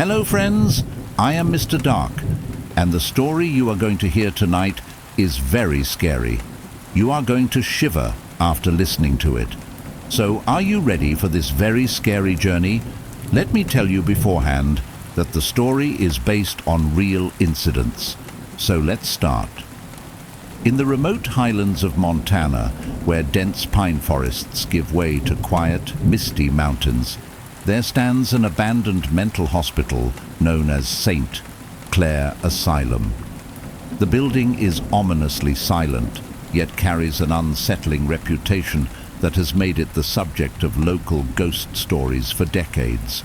Hello friends, I am Mr. Dark, and the story you are going to hear tonight is very scary. You are going to shiver after listening to it. So are you ready for this very scary journey? Let me tell you beforehand that the story is based on real incidents. So let's start. In the remote highlands of Montana, where dense pine forests give way to quiet, misty mountains, there stands an abandoned mental hospital known as St. Clair Asylum. The building is ominously silent, yet carries an unsettling reputation that has made it the subject of local ghost stories for decades.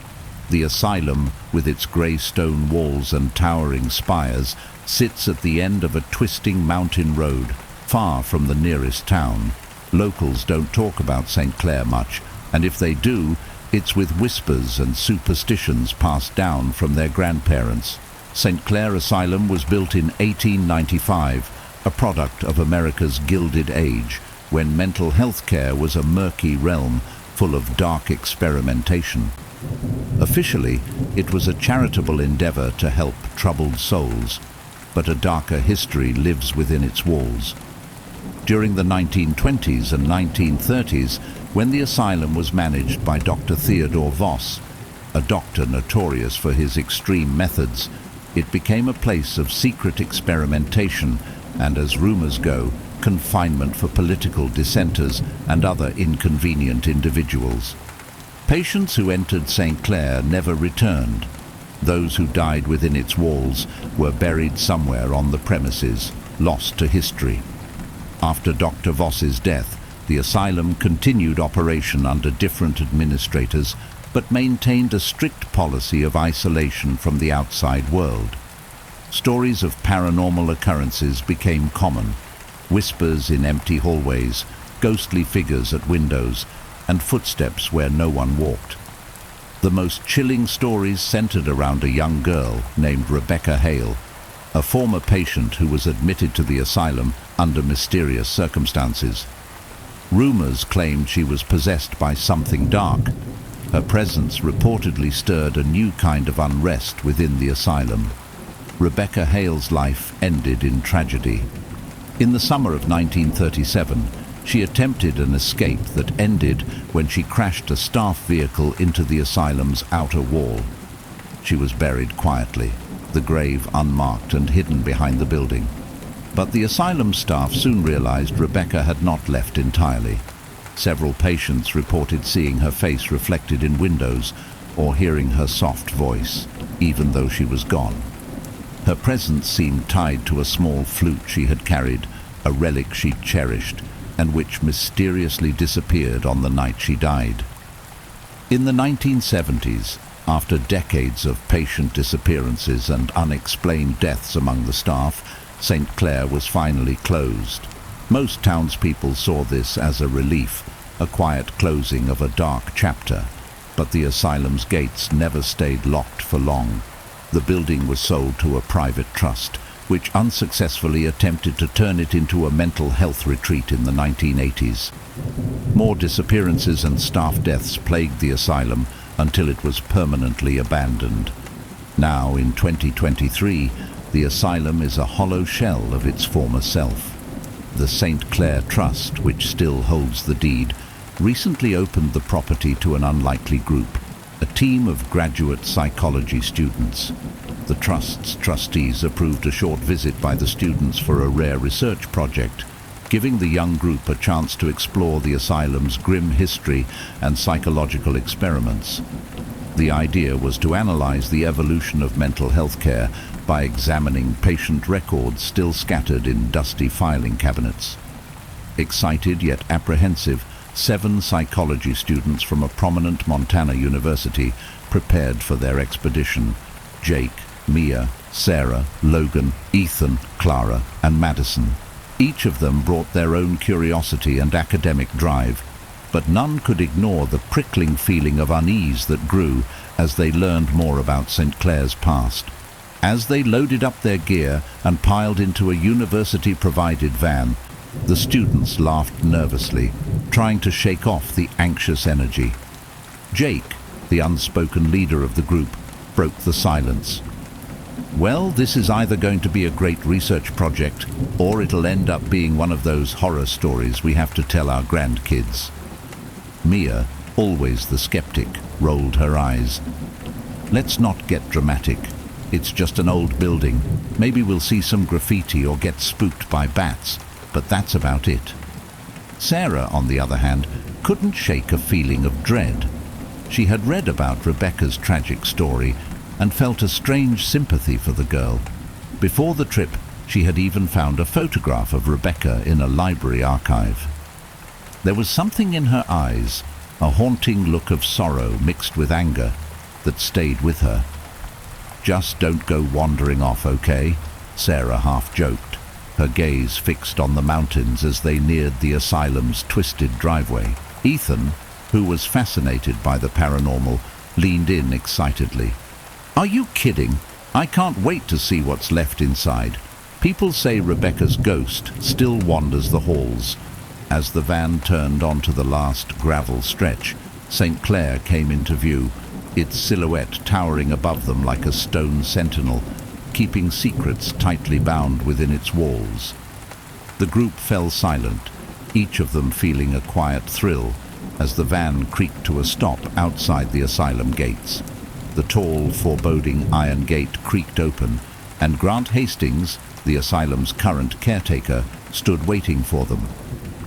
The asylum, with its grey stone walls and towering spires, sits at the end of a twisting mountain road, far from the nearest town. Locals don't talk about St. Clair much, and if they do, it's with whispers and superstitions passed down from their grandparents. St. Clair Asylum was built in 1895, a product of America's Gilded Age, when mental health care was a murky realm full of dark experimentation. Officially, it was a charitable endeavor to help troubled souls, but a darker history lives within its walls. During the 1920s and 1930s, when the asylum was managed by Dr. Theodore Voss, a doctor notorious for his extreme methods, it became a place of secret experimentation and, as rumors go, confinement for political dissenters and other inconvenient individuals. Patients who entered St. Clair never returned. Those who died within its walls were buried somewhere on the premises, lost to history. After Dr. Voss's death, the asylum continued operation under different administrators, but maintained a strict policy of isolation from the outside world. Stories of paranormal occurrences became common. Whispers in empty hallways, ghostly figures at windows, and footsteps where no one walked. The most chilling stories centered around a young girl named Rebecca Hale, a former patient who was admitted to the asylum under mysterious circumstances. Rumors claimed she was possessed by something dark. Her presence reportedly stirred a new kind of unrest within the asylum. Rebecca Hale's life ended in tragedy. In the summer of 1937, she attempted an escape that ended when she crashed a staff vehicle into the asylum's outer wall. She was buried quietly, the grave unmarked and hidden behind the building. But the asylum staff soon realized Rebecca had not left entirely. Several patients reported seeing her face reflected in windows or hearing her soft voice, even though she was gone. Her presence seemed tied to a small flute she had carried, a relic she cherished, and which mysteriously disappeared on the night she died. In the 1970s, after decades of patient disappearances and unexplained deaths among the staff, St. Clair was finally closed. Most townspeople saw this as a relief, a quiet closing of a dark chapter, but the asylum's gates never stayed locked for long. The building was sold to a private trust, which unsuccessfully attempted to turn it into a mental health retreat in the 1980s. More disappearances and staff deaths plagued the asylum until it was permanently abandoned. Now, in 2023, the asylum is a hollow shell of its former self. The St. Clair Trust, which still holds the deed, recently opened the property to an unlikely group, a team of graduate psychology students. The Trust's trustees approved a short visit by the students for a rare research project, giving the young group a chance to explore the asylum's grim history and psychological experiments. The idea was to analyze the evolution of mental health care by examining patient records still scattered in dusty filing cabinets. Excited yet apprehensive, 7 psychology students from a prominent Montana university prepared for their expedition. Jake, Mia, Sarah, Logan, Ethan, Clara, and Madison. Each of them brought their own curiosity and academic drive, but none could ignore the prickling feeling of unease that grew as they learned more about St. Clair's past. As they loaded up their gear and piled into a university-provided van, the students laughed nervously, trying to shake off the anxious energy. Jake, the unspoken leader of the group, broke the silence. Well, this is either going to be a great research project, or it'll end up being one of those horror stories we have to tell our grandkids. Mia, always the skeptic, rolled her eyes. Let's not get dramatic. It's just an old building. Maybe we'll see some graffiti or get spooked by bats, but that's about it. Sarah, on the other hand, couldn't shake a feeling of dread. She had read about Rebecca's tragic story and felt a strange sympathy for the girl. Before the trip, she had even found a photograph of Rebecca in a library archive. There was something in her eyes, a haunting look of sorrow mixed with anger, that stayed with her. "Just don't go wandering off, okay?" Sarah half joked, her gaze fixed on the mountains as they neared the asylum's twisted driveway. Ethan, who was fascinated by the paranormal, leaned in excitedly. "Are you kidding? I can't wait to see what's left inside. People say Rebecca's ghost still wanders the halls." As the van turned onto the last gravel stretch, St. Clair came into view, its silhouette towering above them like a stone sentinel, keeping secrets tightly bound within its walls. The group fell silent, each of them feeling a quiet thrill as the van creaked to a stop outside the asylum gates. The tall, foreboding iron gate creaked open, and Grant Hastings, the asylum's current caretaker, stood waiting for them.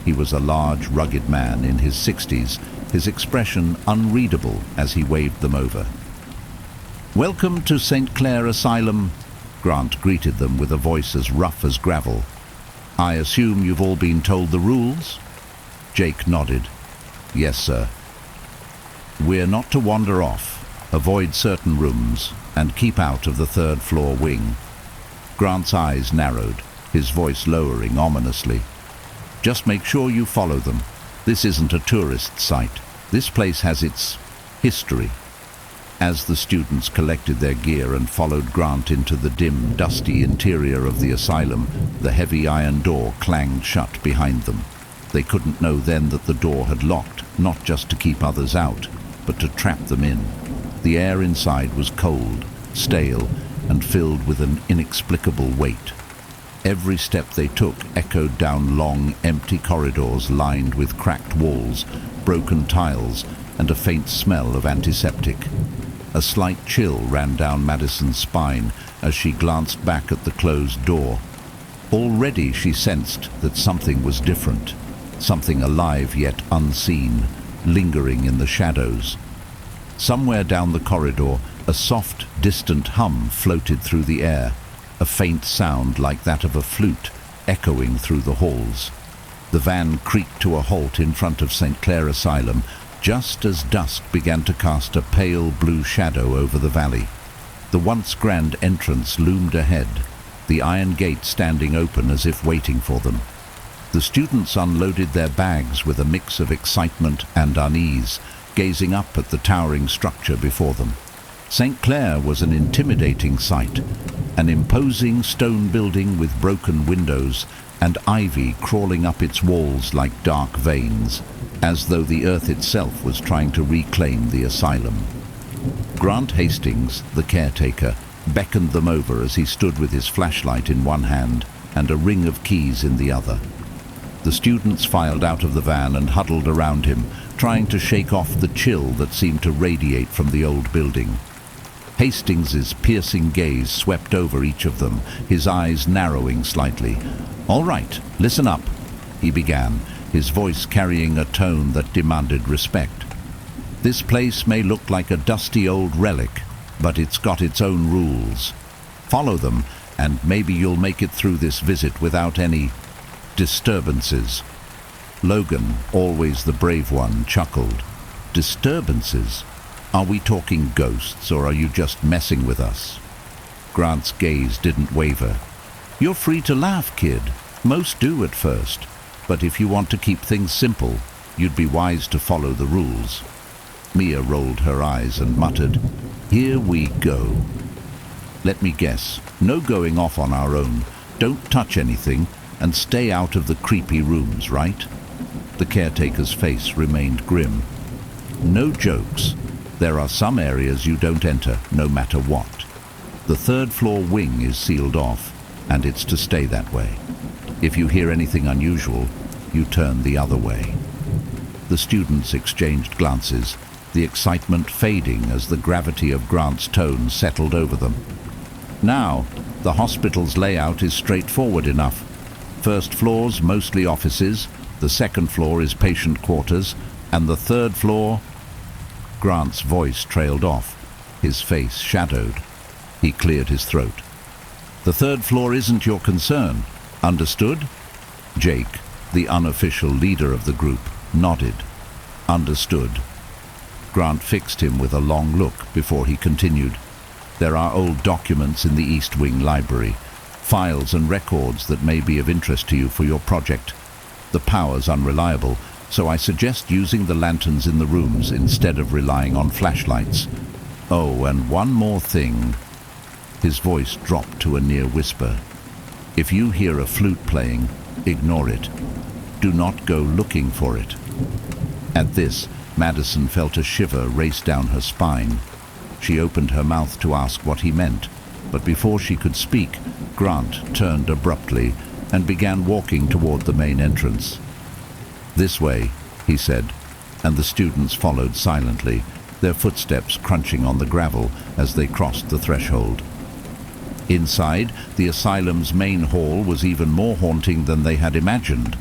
He was a large, rugged man in his 60s, his expression unreadable as he waved them over. "Welcome to St. Clair Asylum," Grant greeted them with a voice as rough as gravel. "I assume you've all been told the rules?" Jake nodded. "Yes, sir." "We're not to wander off, avoid certain rooms, and keep out of the third-floor wing." Grant's eyes narrowed, his voice lowering ominously. "Just make sure you follow them. This isn't a tourist site. This place has its history." As the students collected their gear and followed Grant into the dim, dusty interior of the asylum, the heavy iron door clanged shut behind them. They couldn't know then that the door had locked, not just to keep others out, but to trap them in. The air inside was cold, stale, and filled with an inexplicable weight. Every step they took echoed down long, empty corridors lined with cracked walls, broken tiles, and a faint smell of antiseptic. A slight chill ran down Madison's spine as she glanced back at the closed door. Already she sensed that something was different, something alive yet unseen, lingering in the shadows. Somewhere down the corridor, a soft, distant hum floated through the air, a faint sound like that of a flute echoing through the halls. The van creaked to a halt in front of St. Clair Asylum, just as dusk began to cast a pale blue shadow over the valley. The once grand entrance loomed ahead, the iron gate standing open as if waiting for them. The students unloaded their bags with a mix of excitement and unease, gazing up at the towering structure before them. St. Clair was an intimidating sight, an imposing stone building with broken windows and ivy crawling up its walls like dark veins, as though the earth itself was trying to reclaim the asylum. Grant Hastings, the caretaker, beckoned them over as he stood with his flashlight in one hand and a ring of keys in the other. The students filed out of the van and huddled around him, trying to shake off the chill that seemed to radiate from the old building. Hastings's piercing gaze swept over each of them, his eyes narrowing slightly. "All right, listen up," he began, his voice carrying a tone that demanded respect. "This place may look like a dusty old relic, but it's got its own rules. Follow them, and maybe you'll make it through this visit without any disturbances." Logan, always the brave one, chuckled. "Disturbances? Are we talking ghosts, or are you just messing with us?" Grant's gaze didn't waver. "You're free to laugh, kid. Most do at first. But if you want to keep things simple, you'd be wise to follow the rules." Mia rolled her eyes and muttered, "Here we go. Let me guess, no going off on our own. Don't touch anything, and stay out of the creepy rooms, right?" The caretaker's face remained grim. "No jokes. There are some areas you don't enter, no matter what. The third floor wing is sealed off, and it's to stay that way. If you hear anything unusual, you turn the other way. The students exchanged glances, the excitement fading as the gravity of Grant's tone settled over them. Now, the hospital's layout is straightforward enough. First floor's mostly offices, the second floor is patient quarters, and the third floor... Grant's voice trailed off, his face shadowed. He cleared his throat. The third floor isn't your concern. Understood? Jake, the unofficial leader of the group, nodded. Understood. Grant fixed him with a long look before he continued. There are old documents in the East Wing library, files and records that may be of interest to you for your project. The power's unreliable, so I suggest using the lanterns in the rooms instead of relying on flashlights. Oh, and one more thing. His voice dropped to a near whisper. If you hear a flute playing, ignore it. Do not go looking for it. At this, Madison felt a shiver race down her spine. She opened her mouth to ask what he meant, but before she could speak, Grant turned abruptly and began walking toward the main entrance. This way, he said, and the students followed silently, their footsteps crunching on the gravel as they crossed the threshold. Inside, the asylum's main hall was even more haunting than they had imagined.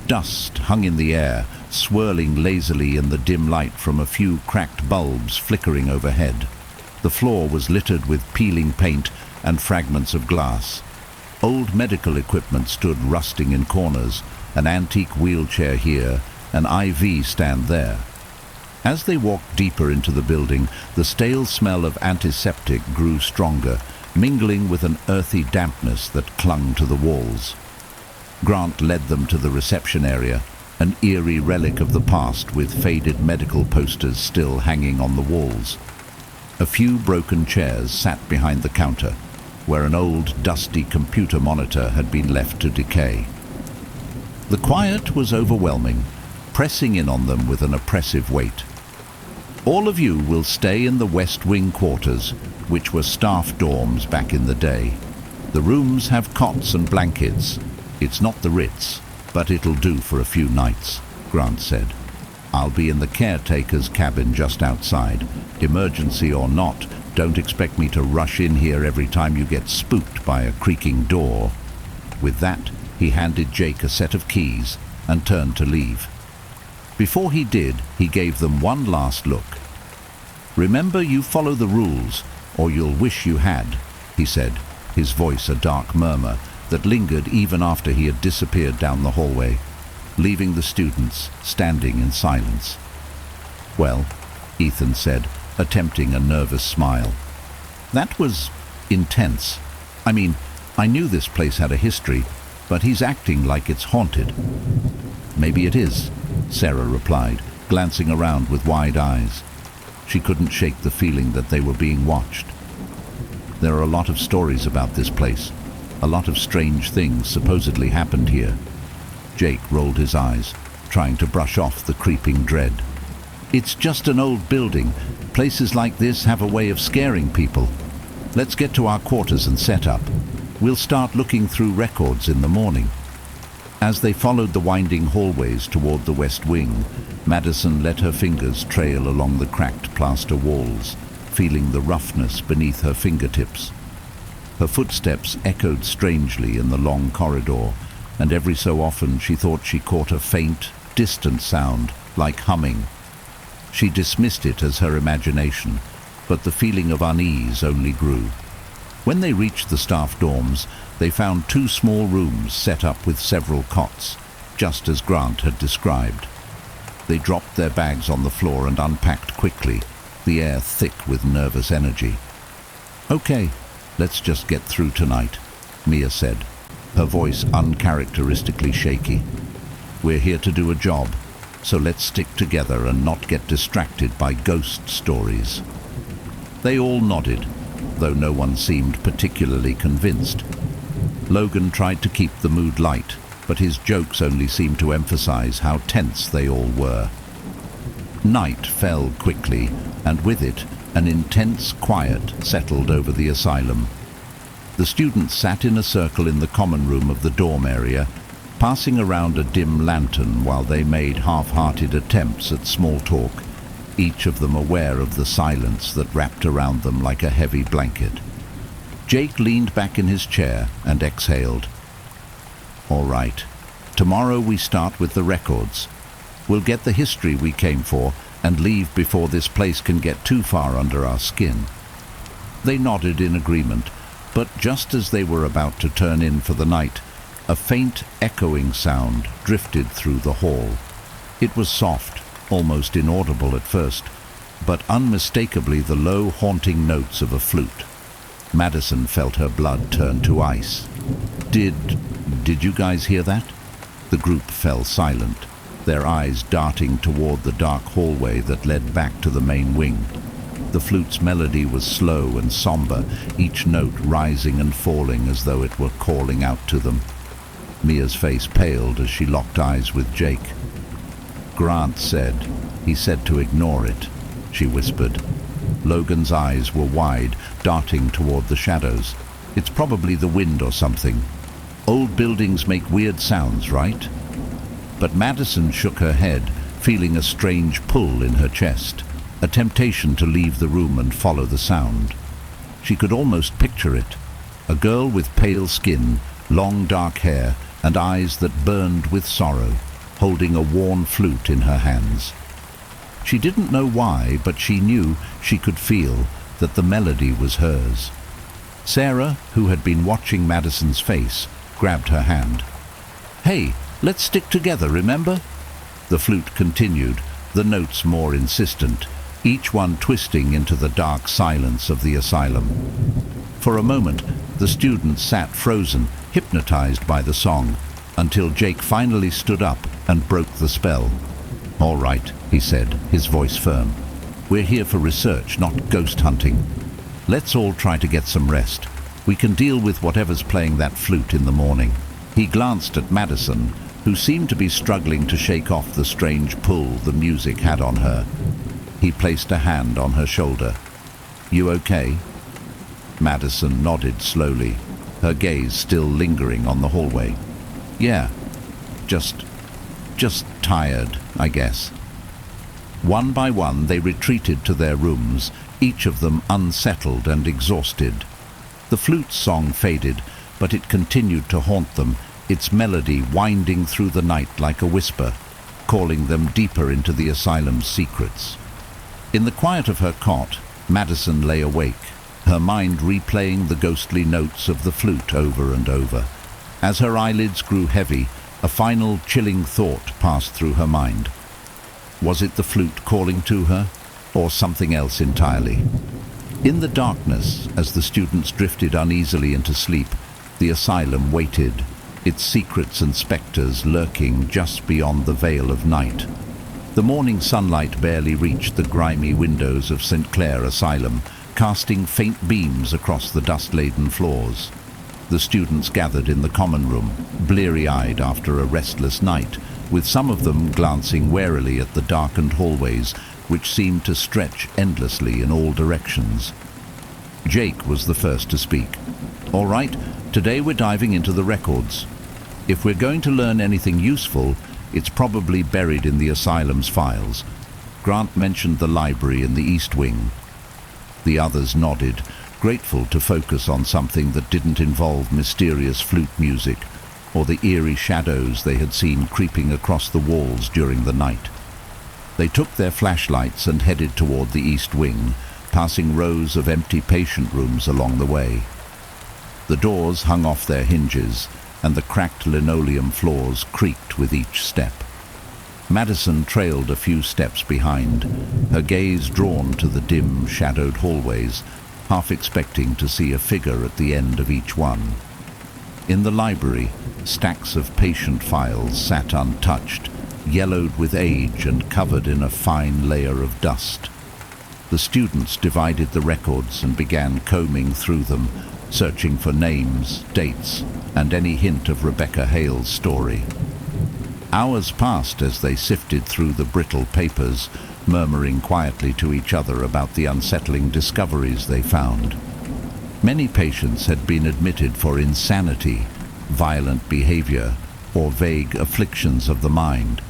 Dust hung in the air, swirling lazily in the dim light from a few cracked bulbs flickering overhead. The floor was littered with peeling paint and fragments of glass. Old medical equipment stood rusting in corners, an antique wheelchair here, an IV stand there. As they walked deeper into the building, the stale smell of antiseptic grew stronger, mingling with an earthy dampness that clung to the walls. Grant led them to the reception area, an eerie relic of the past with faded medical posters still hanging on the walls. A few broken chairs sat behind the counter, where an old, dusty computer monitor had been left to decay. The quiet was overwhelming, pressing in on them with an oppressive weight. All of you will stay in the West Wing quarters, which were staff dorms back in the day. The rooms have cots and blankets. It's not the Ritz, but it'll do for a few nights, Grant said. I'll be in the caretaker's cabin just outside. Emergency or not, don't expect me to rush in here every time you get spooked by a creaking door. With that, he handed Jake a set of keys and turned to leave. Before he did, he gave them one last look. Remember, you follow the rules, or you'll wish you had, he said, his voice a dark murmur that lingered even after he had disappeared down the hallway, leaving the students standing in silence. Well, Ethan said, attempting a nervous smile. That was intense. I mean, I knew this place had a history, but he's acting like it's haunted. Maybe it is, Sarah replied, glancing around with wide eyes. She couldn't shake the feeling that they were being watched. There are a lot of stories about this place. A lot of strange things supposedly happened here. Jake rolled his eyes, trying to brush off the creeping dread. It's just an old building. Places like this have a way of scaring people. Let's get to our quarters and set up. We'll start looking through records in the morning. As they followed the winding hallways toward the West Wing, Madison let her fingers trail along the cracked plaster walls, feeling the roughness beneath her fingertips. Her footsteps echoed strangely in the long corridor, and every so often she thought she caught a faint, distant sound, like humming. She dismissed it as her imagination, but the feeling of unease only grew. When they reached the staff dorms, they found 2 small rooms set up with several cots, just as Grant had described. They dropped their bags on the floor and unpacked quickly, the air thick with nervous energy. Okay, let's just get through tonight, Mia said, her voice uncharacteristically shaky. We're here to do a job, so let's stick together and not get distracted by ghost stories. They all nodded, though no one seemed particularly convinced. Logan tried to keep the mood light, but his jokes only seemed to emphasize how tense they all were. Night fell quickly, and with it, an intense quiet settled over the asylum. The students sat in a circle in the common room of the dorm area, passing around a dim lantern while they made half-hearted attempts at small talk, each of them aware of the silence that wrapped around them like a heavy blanket. Jake leaned back in his chair and exhaled. "All right, tomorrow we start with the records. We'll get the history we came for and leave before this place can get too far under our skin." They nodded in agreement, but just as they were about to turn in for the night, a faint echoing sound drifted through the hall. It was soft, almost inaudible at first, but unmistakably the low, haunting notes of a flute. Madison felt her blood turn to ice. Did you guys hear that?" The group fell silent, their eyes darting toward the dark hallway that led back to the main wing. The flute's melody was slow and somber, each note rising and falling as though it were calling out to them. Mia's face paled as she locked eyes with Jake. "Grant said to ignore it," she whispered. Logan's eyes were wide, darting toward the shadows. "It's probably the wind or something. Old buildings make weird sounds, right?" But Madison shook her head, feeling a strange pull in her chest, a temptation to leave the room and follow the sound. She could almost picture it. A girl with pale skin, long dark hair, and eyes that burned with sorrow, holding a worn flute in her hands. She didn't know why, but she knew, she could feel, that the melody was hers. Sarah, who had been watching Madison's face, grabbed her hand. "Hey, let's stick together, remember?" The flute continued, the notes more insistent, each one twisting into the dark silence of the asylum. For a moment, the students sat frozen, hypnotized by the song, until Jake finally stood up and broke the spell. "All right," he said, his voice firm. "We're here for research, not ghost hunting. Let's all try to get some rest. We can deal with whatever's playing that flute in the morning." He glanced at Madison, who seemed to be struggling to shake off the strange pull the music had on her. He placed a hand on her shoulder. "You okay?" Madison nodded slowly, her gaze still lingering on the hallway. "Yeah, just tired, I guess." One by one they retreated to their rooms, each of them unsettled and exhausted. The flute's song faded, but it continued to haunt them, its melody winding through the night like a whisper, calling them deeper into the asylum's secrets. In the quiet of her cot, Madison lay awake, her mind replaying the ghostly notes of the flute over and over. As her eyelids grew heavy, a final chilling thought passed through her mind. Was it the flute calling to her, or something else entirely? In the darkness, as the students drifted uneasily into sleep, the asylum waited, its secrets and spectres lurking just beyond the veil of night. The morning sunlight barely reached the grimy windows of St. Clair Asylum, casting faint beams across the dust-laden floors. The students gathered in the common room, bleary-eyed after a restless night, with some of them glancing warily at the darkened hallways, which seemed to stretch endlessly in all directions. Jake was the first to speak. "All right, today we're diving into the records. If we're going to learn anything useful, it's probably buried in the asylum's files." Grant mentioned the library in the East Wing. The others nodded, grateful to focus on something that didn't involve mysterious flute music or the eerie shadows they had seen creeping across the walls during the night. They took their flashlights and headed toward the East Wing, passing rows of empty patient rooms along the way. The doors hung off their hinges, and the cracked linoleum floors creaked with each step. Madison trailed a few steps behind, her gaze drawn to the dim, shadowed hallways, half expecting to see a figure at the end of each one. In the library, stacks of patient files sat untouched, yellowed with age and covered in a fine layer of dust. The students divided the records and began combing through them, searching for names, dates, and any hint of Rebecca Hale's story. Hours passed as they sifted through the brittle papers, murmuring quietly to each other about the unsettling discoveries they found. Many patients had been admitted for insanity, violent behavior, or vague afflictions of the mind,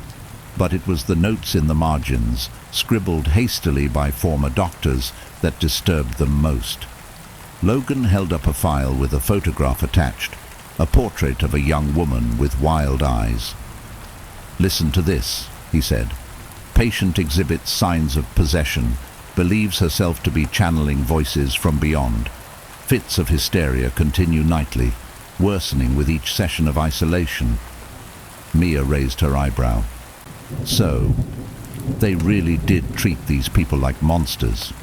but it was the notes in the margins, scribbled hastily by former doctors, that disturbed them most. Logan held up a file with a photograph attached, a portrait of a young woman with wild eyes. "Listen to this," he said. "Patient exhibits signs of possession, believes herself to be channeling voices from beyond. Fits of hysteria continue nightly, worsening with each session of isolation." Mia raised her eyebrow. "So, they really did treat these people like monsters?"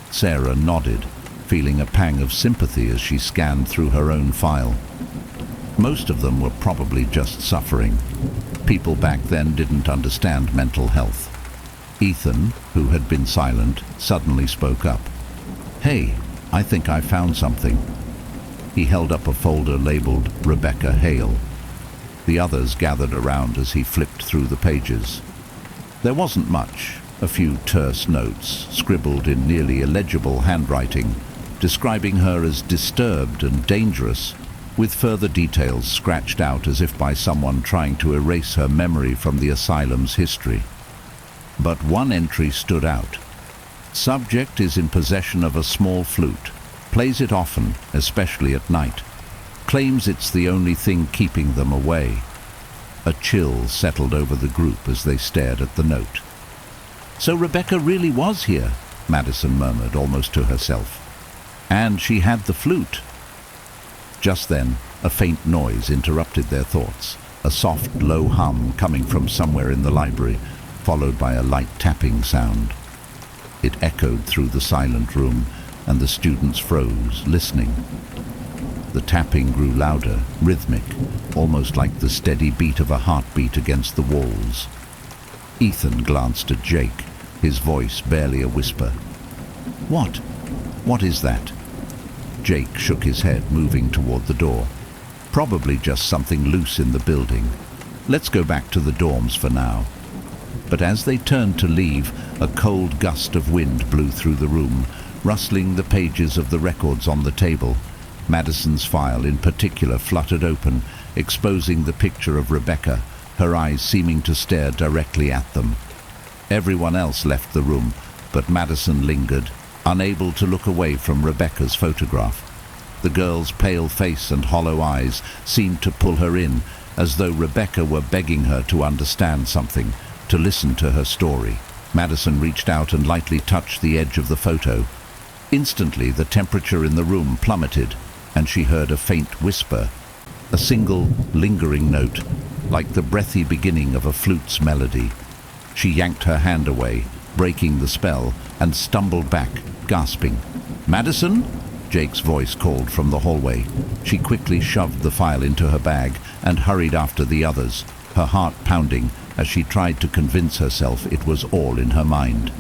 Sarah nodded, feeling a pang of sympathy as she scanned through her own file. Most of them were probably just suffering. People back then didn't understand mental health. Ethan, who had been silent, suddenly spoke up. "Hey, I think I found something." He held up a folder labeled Rebecca Hale. The others gathered around as he flipped through the pages. There wasn't much, a few terse notes, scribbled in nearly illegible handwriting, describing her as disturbed and dangerous, with further details scratched out as if by someone trying to erase her memory from the asylum's history. But one entry stood out. "Subject is in possession of a small flute, plays it often, especially at night. Claims it's the only thing keeping them away." A chill settled over the group as they stared at the note. "So Rebecca really was here," Madison murmured, almost to herself. "And she had the flute." Just then, a faint noise interrupted their thoughts, a soft, low hum coming from somewhere in the library, followed by a light tapping sound. It echoed through the silent room, and the students froze, listening. The tapping grew louder, rhythmic, almost like the steady beat of a heartbeat against the walls. Ethan glanced at Jake, his voice barely a whisper. "What? What is that?" Jake shook his head, moving toward the door. "Probably just something loose in the building. Let's go back to the dorms for now." But as they turned to leave, a cold gust of wind blew through the room, rustling the pages of the records on the table. Madison's file in particular fluttered open, exposing the picture of Rebecca, her eyes seeming to stare directly at them. Everyone else left the room, but Madison lingered, unable to look away from Rebecca's photograph. The girl's pale face and hollow eyes seemed to pull her in, as though Rebecca were begging her to understand something, to listen to her story. Madison reached out and lightly touched the edge of the photo. Instantly, the temperature in the room plummeted, and she heard a faint whisper, a single, lingering note, like the breathy beginning of a flute's melody. She yanked her hand away, breaking the spell, and stumbled back, gasping. "Madison?" Jake's voice called from the hallway. She quickly shoved the file into her bag and hurried after the others, her heart pounding as she tried to convince herself it was all in her mind.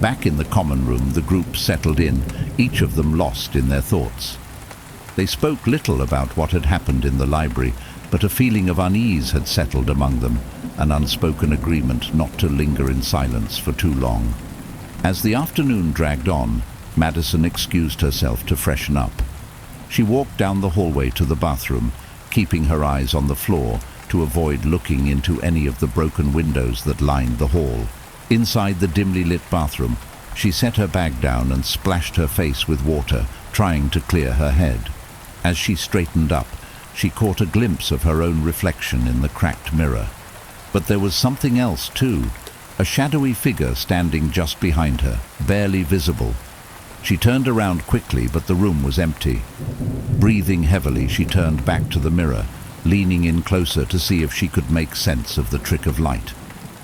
Back in the common room, the group settled in, each of them lost in their thoughts. They spoke little about what had happened in the library, but a feeling of unease had settled among them, an unspoken agreement not to linger in silence for too long. As the afternoon dragged on, Madison excused herself to freshen up. She walked down the hallway to the bathroom, keeping her eyes on the floor to avoid looking into any of the broken windows that lined the hall. Inside the dimly lit bathroom, she set her bag down and splashed her face with water, trying to clear her head. As she straightened up, she caught a glimpse of her own reflection in the cracked mirror. But there was something else too, a shadowy figure standing just behind her, barely visible. She turned around quickly, but the room was empty. Breathing heavily, she turned back to the mirror, leaning in closer to see if she could make sense of the trick of light.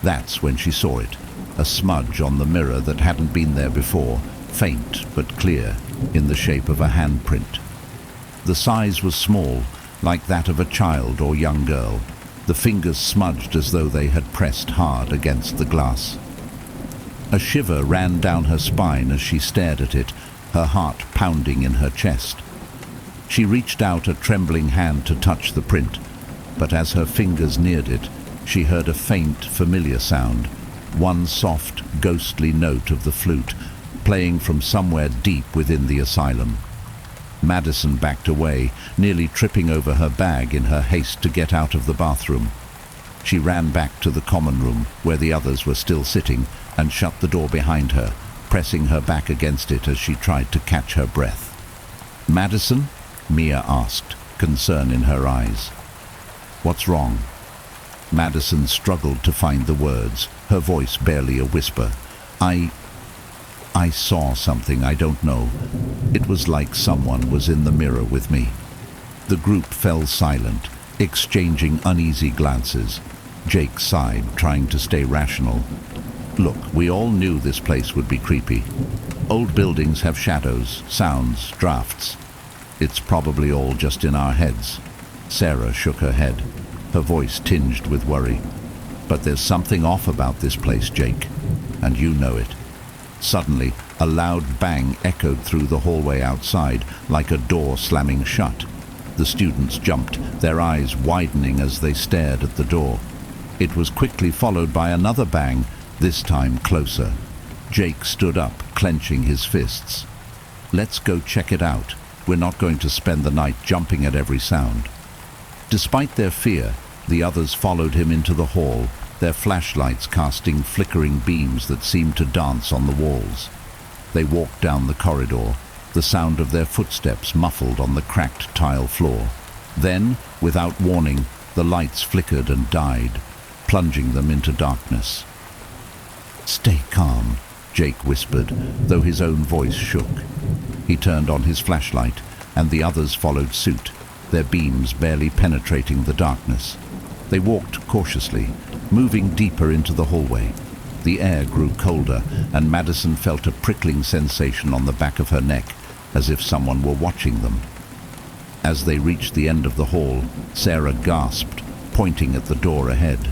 That's when she saw it, a smudge on the mirror that hadn't been there before, faint but clear, in the shape of a handprint. The size was small, like that of a child or young girl, the fingers smudged as though they had pressed hard against the glass. A shiver ran down her spine as she stared at it, her heart pounding in her chest. She reached out a trembling hand to touch the print, but as her fingers neared it, she heard a faint, familiar sound, one soft, ghostly note of the flute, playing from somewhere deep within the asylum. Madison backed away, nearly tripping over her bag in her haste to get out of the bathroom. She ran back to the common room, where the others were still sitting, and shut the door behind her, pressing her back against it as she tried to catch her breath. "Madison?" Mia asked, concern in her eyes. "What's wrong?" Madison struggled to find the words, her voice barely a whisper. I saw something, I don't know. It was like someone was in the mirror with me." The group fell silent, exchanging uneasy glances. Jake sighed, trying to stay rational. "Look, we all knew this place would be creepy. Old buildings have shadows, sounds, drafts. It's probably all just in our heads." Sarah shook her head, her voice tinged with worry. "But there's something off about this place, Jake, and you know it." Suddenly, a loud bang echoed through the hallway outside, like a door slamming shut. The students jumped, their eyes widening as they stared at the door. It was quickly followed by another bang, this time closer. Jake stood up, clenching his fists. "Let's go check it out. We're not going to spend the night jumping at every sound." Despite their fear, the others followed him into the hall, their flashlights casting flickering beams that seemed to dance on the walls. They walked down the corridor, the sound of their footsteps muffled on the cracked tile floor. Then, without warning, the lights flickered and died, plunging them into darkness. "Stay calm," Jake whispered, though his own voice shook. He turned on his flashlight, and the others followed suit, their beams barely penetrating the darkness. They walked cautiously, moving deeper into the hallway. The air grew colder, and Madison felt a prickling sensation on the back of her neck, as if someone were watching them. As they reached the end of the hall, Sarah gasped, pointing at the door ahead.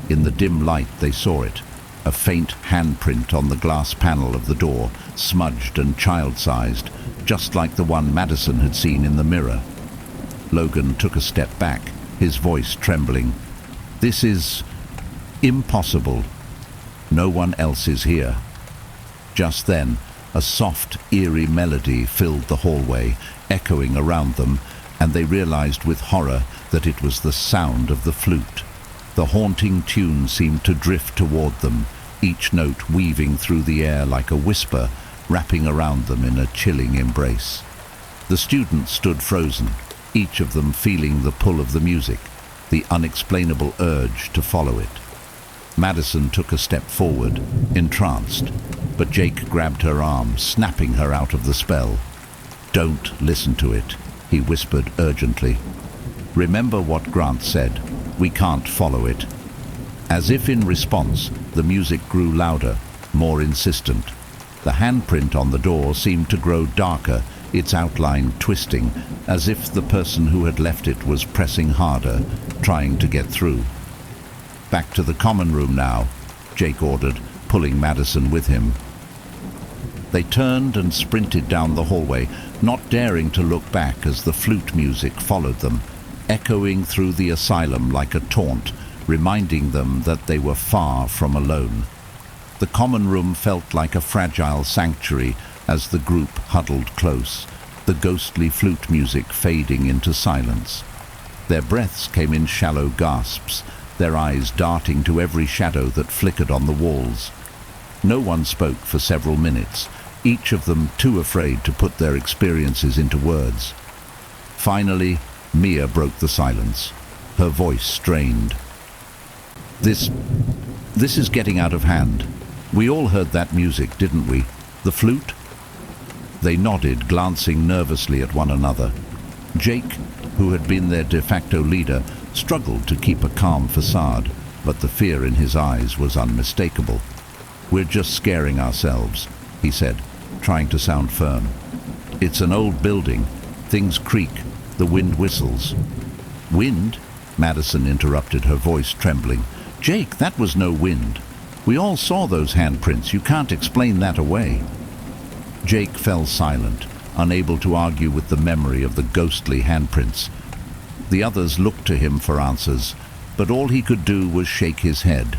In the dim light they saw it, a faint handprint on the glass panel of the door, smudged and child-sized, just like the one Madison had seen in the mirror. Logan took a step back, his voice trembling. "This is impossible. No one else is here." Just then, a soft, eerie melody filled the hallway, echoing around them, and they realized with horror that it was the sound of the flute. The haunting tune seemed to drift toward them, each note weaving through the air like a whisper, wrapping around them in a chilling embrace. The students stood frozen, each of them feeling the pull of the music, the unexplainable urge to follow it. Madison took a step forward, entranced, but Jake grabbed her arm, snapping her out of the spell. "Don't listen to it," he whispered urgently. "Remember what Grant said. We can't follow it." As if in response, the music grew louder, more insistent. The handprint on the door seemed to grow darker, its outline twisting, as if the person who had left it was pressing harder, trying to get through. "Back to the common room now," Jake ordered, pulling Madison with him. They turned and sprinted down the hallway, not daring to look back as the flute music followed them, echoing through the asylum like a taunt, reminding them that they were far from alone. The common room felt like a fragile sanctuary as the group huddled close, the ghostly flute music fading into silence. Their breaths came in shallow gasps, their eyes darting to every shadow that flickered on the walls. No one spoke for several minutes, each of them too afraid to put their experiences into words. Finally, Mia broke the silence, her voice strained. This is getting out of hand. We all heard that music, didn't we? The flute?" They nodded, glancing nervously at one another. Jake, who had been their de facto leader, struggled to keep a calm facade, but the fear in his eyes was unmistakable. "We're just scaring ourselves," he said, trying to sound firm. "It's an old building. Things creak. The wind whistles." "Wind?" Madison interrupted, her voice trembling. "Jake, that was no wind. We all saw those handprints. You can't explain that away." Jake fell silent, unable to argue with the memory of the ghostly handprints. The others looked to him for answers, but all he could do was shake his head.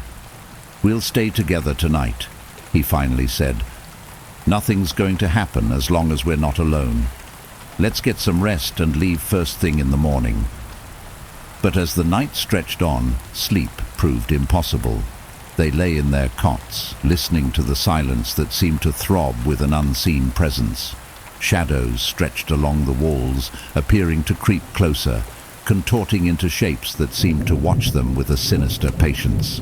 "We'll stay together tonight," he finally said. "Nothing's going to happen as long as we're not alone. Let's get some rest and leave first thing in the morning." But as the night stretched on, sleep proved impossible. They lay in their cots, listening to the silence that seemed to throb with an unseen presence. Shadows stretched along the walls, appearing to creep closer, contorting into shapes that seemed to watch them with a sinister patience.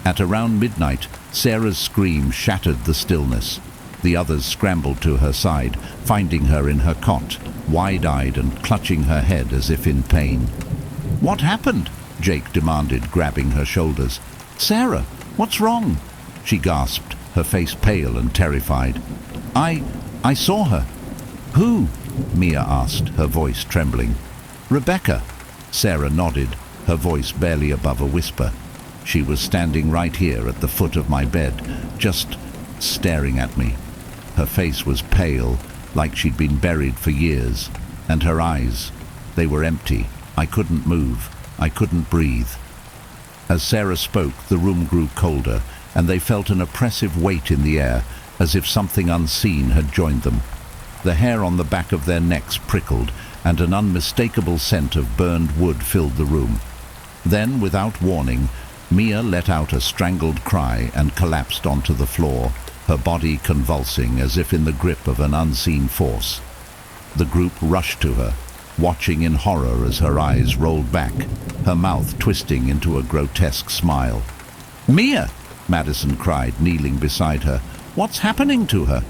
At around midnight, Sarah's scream shattered the stillness. The others scrambled to her side, finding her in her cot, wide-eyed and clutching her head as if in pain. "What happened?" Jake demanded, grabbing her shoulders. "Sarah, what's wrong?" she gasped, her face pale and terrified. I saw her." "Who?" Mia asked, her voice trembling. "Rebecca." Sarah nodded, her voice barely above a whisper. "She was standing right here at the foot of my bed, just staring at me. Her face was pale, like she'd been buried for years, and her eyes, they were empty. I couldn't move. I couldn't breathe." As Sarah spoke, the room grew colder, and they felt an oppressive weight in the air, as if something unseen had joined them. The hair on the back of their necks prickled, and an unmistakable scent of burned wood filled the room. Then, without warning, Mia let out a strangled cry and collapsed onto the floor, her body convulsing as if in the grip of an unseen force. The group rushed to her, watching in horror as her eyes rolled back, her mouth twisting into a grotesque smile. "Mia!" Madison cried, kneeling beside her. "What's happening to her?"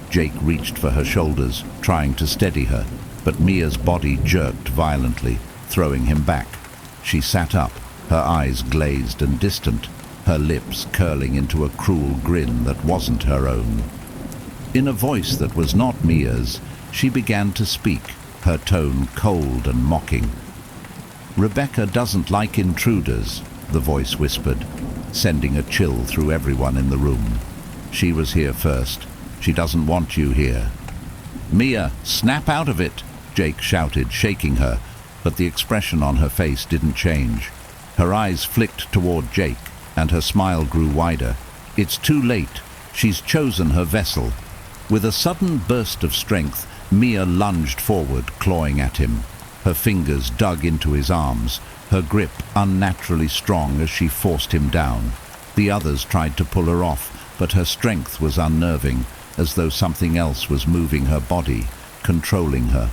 Jake reached for her shoulders, trying to steady her, but Mia's body jerked violently, throwing him back. She sat up, her eyes glazed and distant, her lips curling into a cruel grin that wasn't her own. In a voice that was not Mia's, she began to speak, her tone cold and mocking. "Rebecca doesn't like intruders," the voice whispered, sending a chill through everyone in the room. "She was here first. She doesn't want you here." "Mia, snap out of it!" Jake shouted, shaking her, but the expression on her face didn't change. Her eyes flicked toward Jake, and her smile grew wider. "It's too late. She's chosen her vessel." With a sudden burst of strength, Mia lunged forward, clawing at him. Her fingers dug into his arms, her grip unnaturally strong as she forced him down. The others tried to pull her off, but her strength was unnerving, as though something else was moving her body, controlling her.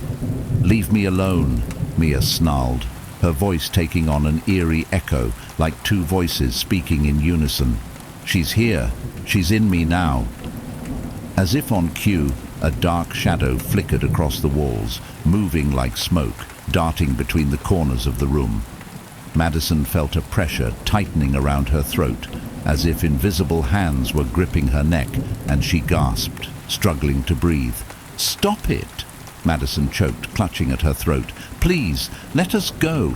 "Leave me alone," Mia snarled, her voice taking on an eerie echo, like two voices speaking in unison. "She's here. She's in me now." As if on cue, a dark shadow flickered across the walls, moving like smoke, darting between the corners of the room. Madison felt a pressure tightening around her throat, as if invisible hands were gripping her neck, and she gasped, struggling to breathe. "Stop it!" Madison choked, clutching at her throat. "Please, let us go!"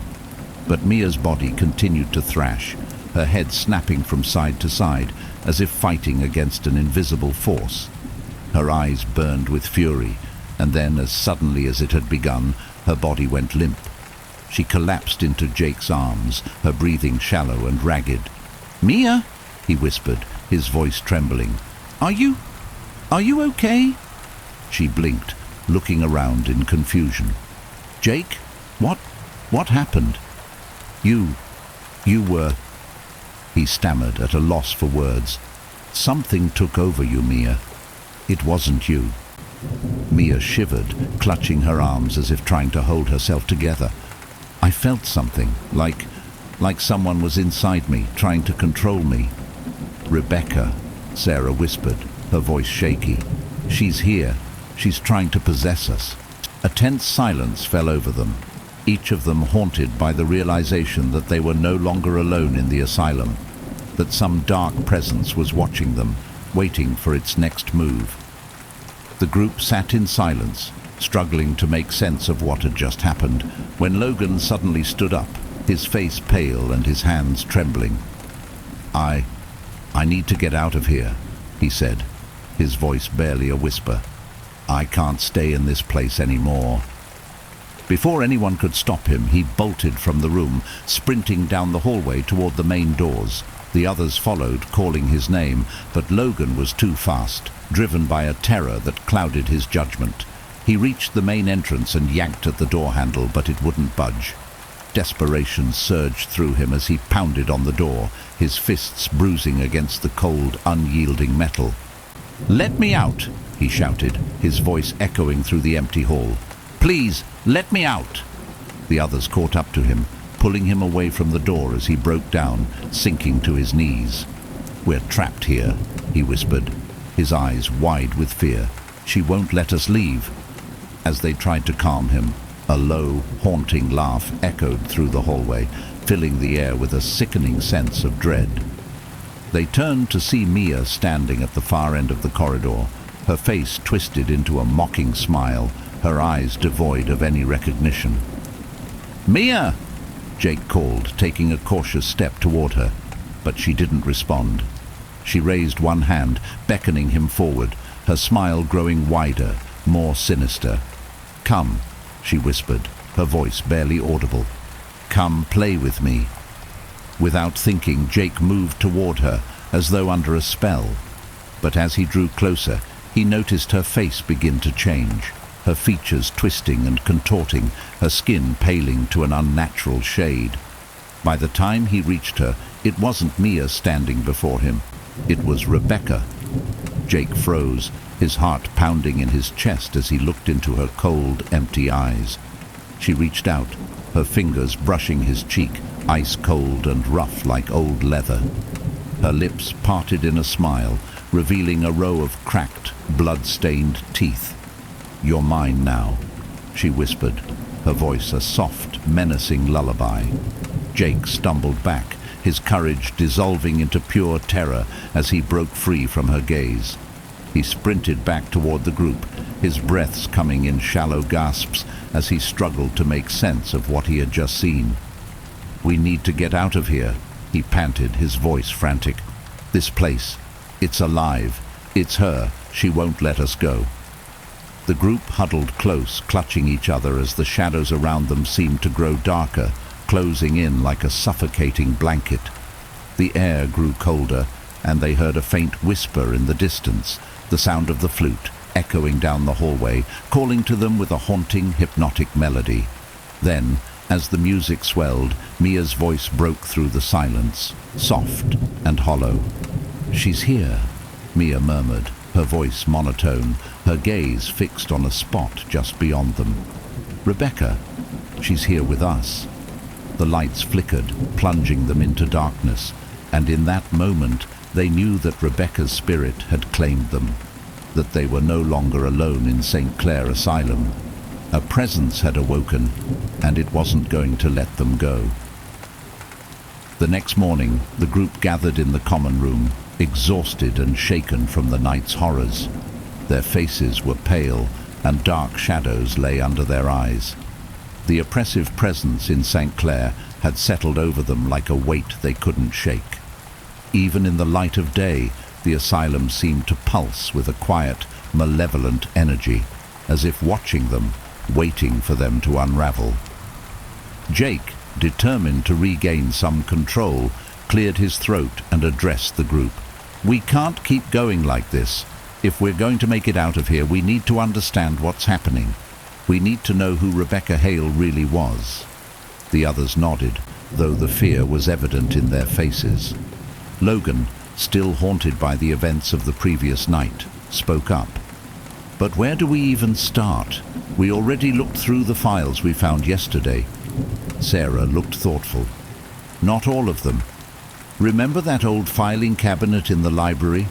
But Mia's body continued to thrash, her head snapping from side to side, as if fighting against an invisible force. Her eyes burned with fury, and then, as suddenly as it had begun, her body went limp. She collapsed into Jake's arms, her breathing shallow and ragged. "Mia," he whispered, his voice trembling. Are you okay?" She blinked, looking around in confusion. "Jake, what happened?" You were..." He stammered, at a loss for words. "Something took over you, Mia. It wasn't you." Mia shivered, clutching her arms as if trying to hold herself together. "I felt something, like someone was inside me, trying to control me." "Rebecca," Sarah whispered, her voice shaky. "She's here. She's trying to possess us." A tense silence fell over them, each of them haunted by the realization that they were no longer alone in the asylum, that some dark presence was watching them, waiting for its next move. The group sat in silence, struggling to make sense of what had just happened, when Logan suddenly stood up, his face pale and his hands trembling. I need to get out of here," he said, his voice barely a whisper. "I can't stay in this place anymore." Before anyone could stop him, he bolted from the room, sprinting down the hallway toward the main doors. The others followed, calling his name, but Logan was too fast, driven by a terror that clouded his judgment. He reached the main entrance and yanked at the door handle, but it wouldn't budge. Desperation surged through him as he pounded on the door, his fists bruising against the cold, unyielding metal. "Let me out!" he shouted, his voice echoing through the empty hall. "Please, let me out!" The others caught up to him, pulling him away from the door as he broke down, sinking to his knees. "We're trapped here," he whispered, his eyes wide with fear. "She won't let us leave." As they tried to calm him, a low, haunting laugh echoed through the hallway, filling the air with a sickening sense of dread. They turned to see Mia standing at the far end of the corridor, her face twisted into a mocking smile, her eyes devoid of any recognition. "Mia!" Jake called, taking a cautious step toward her, but she didn't respond. She raised one hand, beckoning him forward, her smile growing wider, more sinister. "Come," she whispered, her voice barely audible. "Come play with me." Without thinking, Jake moved toward her, as though under a spell. But as he drew closer, he noticed her face begin to change, her features twisting and contorting, her skin paling to an unnatural shade. By the time he reached her, it wasn't Mia standing before him. It was Rebecca. Jake froze, his heart pounding in his chest as he looked into her cold, empty eyes. She reached out, her fingers brushing his cheek, ice cold and rough like old leather. Her lips parted in a smile, revealing a row of cracked, blood-stained teeth. "You're mine now," she whispered, her voice a soft, menacing lullaby. Jake stumbled back, his courage dissolving into pure terror as he broke free from her gaze. He sprinted back toward the group, his breaths coming in shallow gasps as he struggled to make sense of what he had just seen. "We need to get out of here," he panted, his voice frantic. "This place, it's alive. It's her. She won't let us go." The group huddled close, clutching each other as the shadows around them seemed to grow darker, closing in like a suffocating blanket. The air grew colder, and they heard a faint whisper in the distance, the sound of the flute, echoing down the hallway, calling to them with a haunting, hypnotic melody. Then, as the music swelled, Mia's voice broke through the silence, soft and hollow. "She's here," Mia murmured, her voice monotone, her gaze fixed on a spot just beyond them. "Rebecca, she's here with us." The lights flickered, plunging them into darkness, and in that moment they knew that Rebecca's spirit had claimed them, that they were no longer alone in St. Clair Asylum. A presence had awoken, and it wasn't going to let them go. The next morning, the group gathered in the common room, exhausted and shaken from the night's horrors. Their faces were pale, and dark shadows lay under their eyes. The oppressive presence in St. Clair had settled over them like a weight they couldn't shake. Even in the light of day, the asylum seemed to pulse with a quiet, malevolent energy, as if watching them, waiting for them to unravel. Jake, determined to regain some control, cleared his throat and addressed the group. "We can't keep going like this. If we're going to make it out of here, we need to understand what's happening. We need to know who Rebecca Hale really was." The others nodded, though the fear was evident in their faces. Logan, still haunted by the events of the previous night, spoke up. "But where do we even start? We already looked through the files we found yesterday." Sarah looked thoughtful. "Not all of them. Remember that old filing cabinet in the library?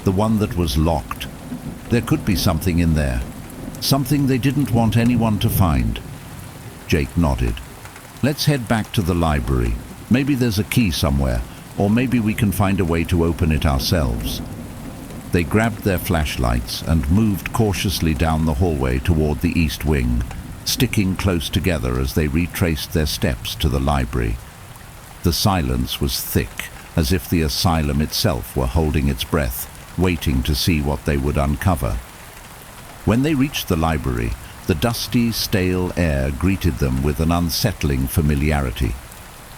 The one that was locked? There could be something in there. Something they didn't want anyone to find." Jake nodded. "Let's head back to the library. Maybe there's a key somewhere, or maybe we can find a way to open it ourselves." They grabbed their flashlights and moved cautiously down the hallway toward the east wing, sticking close together as they retraced their steps to the library. The silence was thick, as if the asylum itself were holding its breath, waiting to see what they would uncover. When they reached the library, the dusty, stale air greeted them with an unsettling familiarity.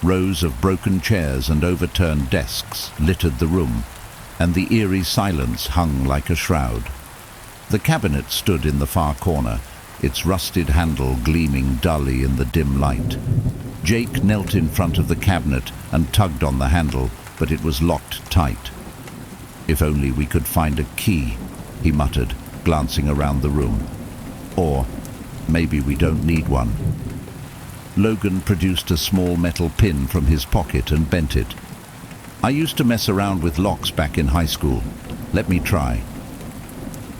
Rows of broken chairs and overturned desks littered the room, and the eerie silence hung like a shroud. The cabinet stood in the far corner, its rusted handle gleaming dully in the dim light. Jake knelt in front of the cabinet and tugged on the handle, but it was locked tight. "If only we could find a key," he muttered, glancing around the room. "Or maybe we don't need one." Logan produced a small metal pin from his pocket and bent it. "I used to mess around with locks back in high school. Let me try."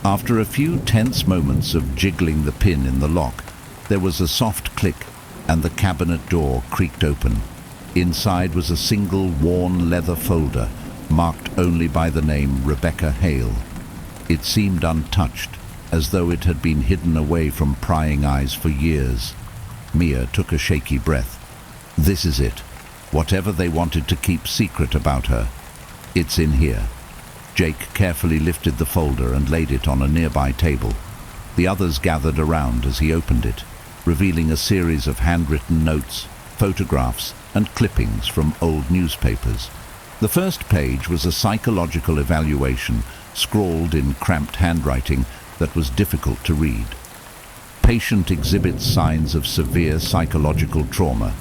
After a few tense moments of jiggling the pin in the lock, there was a soft click and the cabinet door creaked open. Inside was a single worn leather folder, marked only by the name Rebecca Hale. It seemed untouched, as though it had been hidden away from prying eyes for years. Mia took a shaky breath. This is it. Whatever they wanted to keep secret about her. It's in here. Jake carefully lifted the folder and laid it on a nearby table. The others gathered around as he opened it, revealing a series of handwritten notes, photographs, and clippings from old newspapers. The first page was a psychological evaluation, scrawled in cramped handwriting that was difficult to read. "Patient exhibits signs of severe psychological trauma,"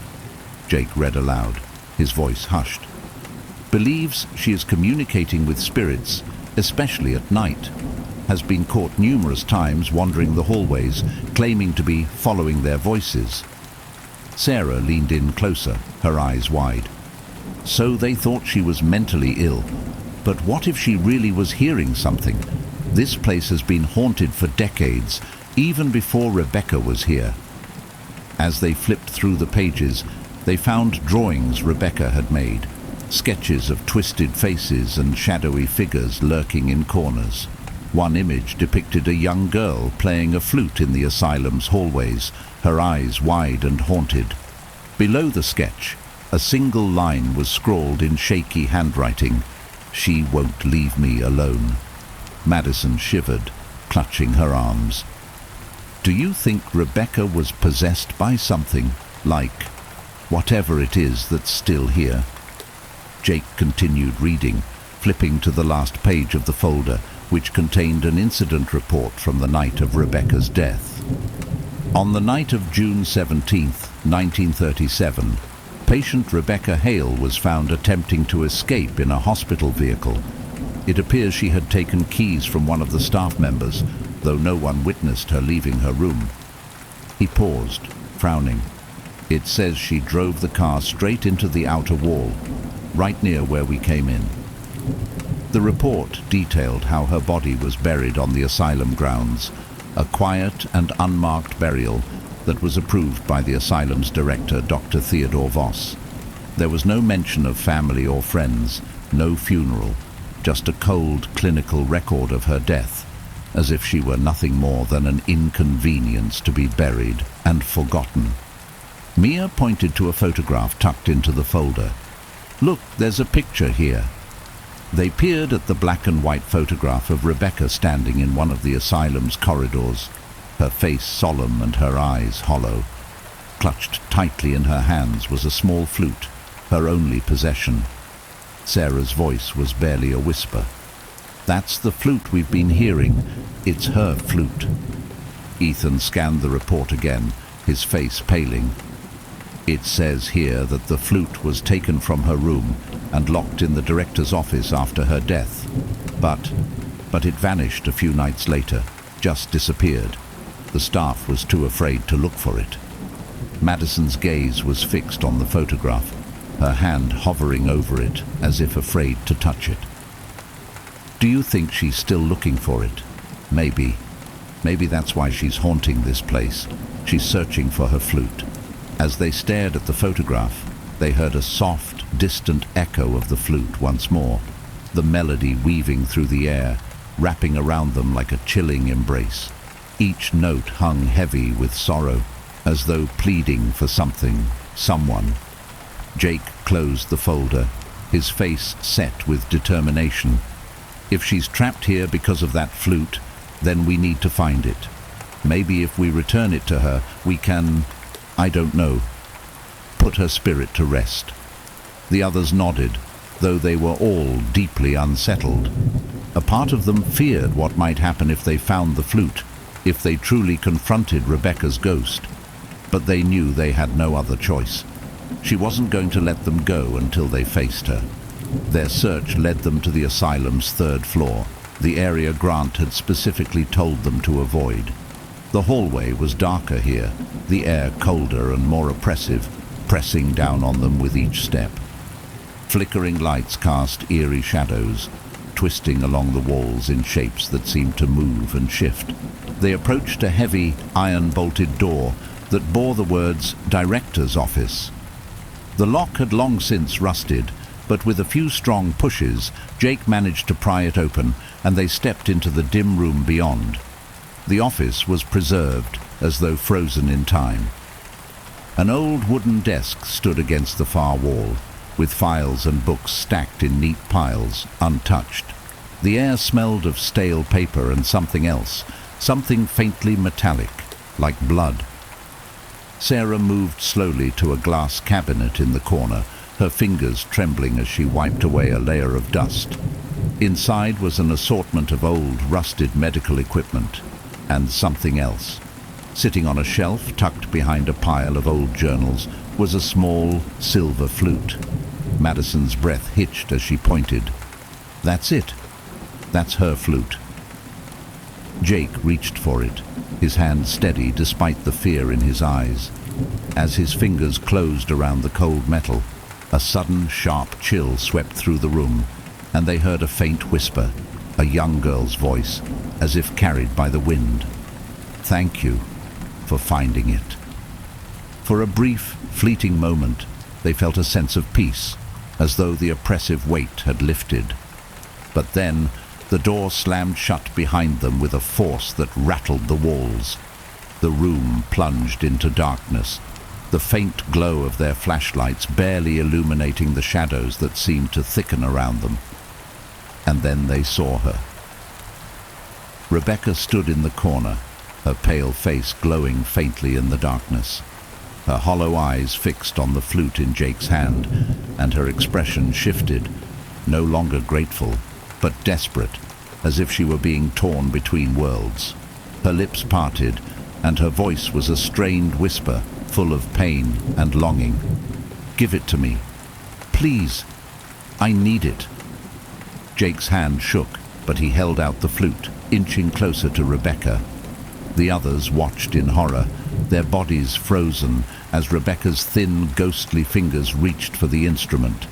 Jake read aloud, his voice hushed. "Believes she is communicating with spirits, especially at night. Has been caught numerous times wandering the hallways, claiming to be following their voices." Sarah leaned in closer, her eyes wide. So they thought she was mentally ill. But what if she really was hearing something? This place has been haunted for decades, even before Rebecca was here. As they flipped through the pages, they found drawings Rebecca had made, sketches of twisted faces and shadowy figures lurking in corners. One image depicted a young girl playing a flute in the asylum's hallways, her eyes wide and haunted. Below the sketch, a single line was scrawled in shaky handwriting, "She won't leave me alone." Madison shivered, clutching her arms. "Do you think Rebecca was possessed by something, like whatever it is that's still here?" Jake continued reading, flipping to the last page of the folder, which contained an incident report from the night of Rebecca's death. On the night of June 17th, 1937, patient Rebecca Hale was found attempting to escape in a hospital vehicle. It appears she had taken keys from one of the staff members, though no one witnessed her leaving her room. He paused, frowning. "It says she drove the car straight into the outer wall, right near where we came in." The report detailed how her body was buried on the asylum grounds, a quiet and unmarked burial that was approved by the asylum's director, Dr. Theodore Voss. There was no mention of family or friends, no funeral, just a cold clinical record of her death, as if she were nothing more than an inconvenience to be buried and forgotten. Mia pointed to a photograph tucked into the folder. "Look, there's a picture here." They peered at the black and white photograph of Rebecca standing in one of the asylum's corridors, her face solemn and her eyes hollow. Clutched tightly in her hands was a small flute, her only possession. Sarah's voice was barely a whisper. "That's the flute we've been hearing. It's her flute." Ethan scanned the report again, his face paling. "It says here that the flute was taken from her room and locked in the director's office after her death. But it vanished a few nights later, just disappeared. The staff was too afraid to look for it." Madison's gaze was fixed on the photograph, her hand hovering over it as if afraid to touch it. "Do you think she's still looking for it? Maybe. Maybe that's why she's haunting this place. She's searching for her flute." As they stared at the photograph, they heard a soft, distant echo of the flute once more, the melody weaving through the air, wrapping around them like a chilling embrace. Each note hung heavy with sorrow, as though pleading for something, someone. Jake closed the folder, his face set with determination. "If she's trapped here because of that flute, then we need to find it. Maybe if we return it to her, we can... I don't know. put her spirit to rest. The others nodded, though they were all deeply unsettled. A part of them feared what might happen if they found the flute, if they truly confronted Rebecca's ghost. But they knew they had no other choice. She wasn't going to let them go until they faced her. Their search led them to the asylum's 3rd floor, the area Grant had specifically told them to avoid. The hallway was darker here, the air colder and more oppressive, pressing down on them with each step. Flickering lights cast eerie shadows, twisting along the walls in shapes that seemed to move and shift. They approached a heavy, iron-bolted door that bore the words "Director's Office." The lock had long since rusted, but with a few strong pushes, Jake managed to pry it open, and they stepped into the dim room beyond. The office was preserved, as though frozen in time. An old wooden desk stood against the far wall, with files and books stacked in neat piles, untouched. The air smelled of stale paper and something else, something faintly metallic, like blood. Sarah moved slowly to a glass cabinet in the corner, her fingers trembling as she wiped away a layer of dust. Inside was an assortment of old, rusted medical equipment, and something else. Sitting on a shelf, tucked behind a pile of old journals, was a small, silver flute. Madison's breath hitched as she pointed. "That's it. That's her flute." Jake reached for it, his hand steady despite the fear in his eyes. As his fingers closed around the cold metal, a sudden, sharp chill swept through the room, and they heard a faint whisper, a young girl's voice, as if carried by the wind. "Thank you for finding it." For a brief, fleeting moment, they felt a sense of peace, as though the oppressive weight had lifted. But then, the door slammed shut behind them with a force that rattled the walls. The room plunged into darkness, the faint glow of their flashlights barely illuminating the shadows that seemed to thicken around them. And then they saw her. Rebecca stood in the corner, her pale face glowing faintly in the darkness, her hollow eyes fixed on the flute in Jake's hand, and her expression shifted, no longer grateful, but desperate, as if she were being torn between worlds. Her lips parted, and her voice was a strained whisper, full of pain and longing. "Give it to me. Please. I need it." Jake's hand shook, but he held out the flute, inching closer to Rebecca. The others watched in horror, their bodies frozen as Rebecca's thin, ghostly fingers reached for the instrument.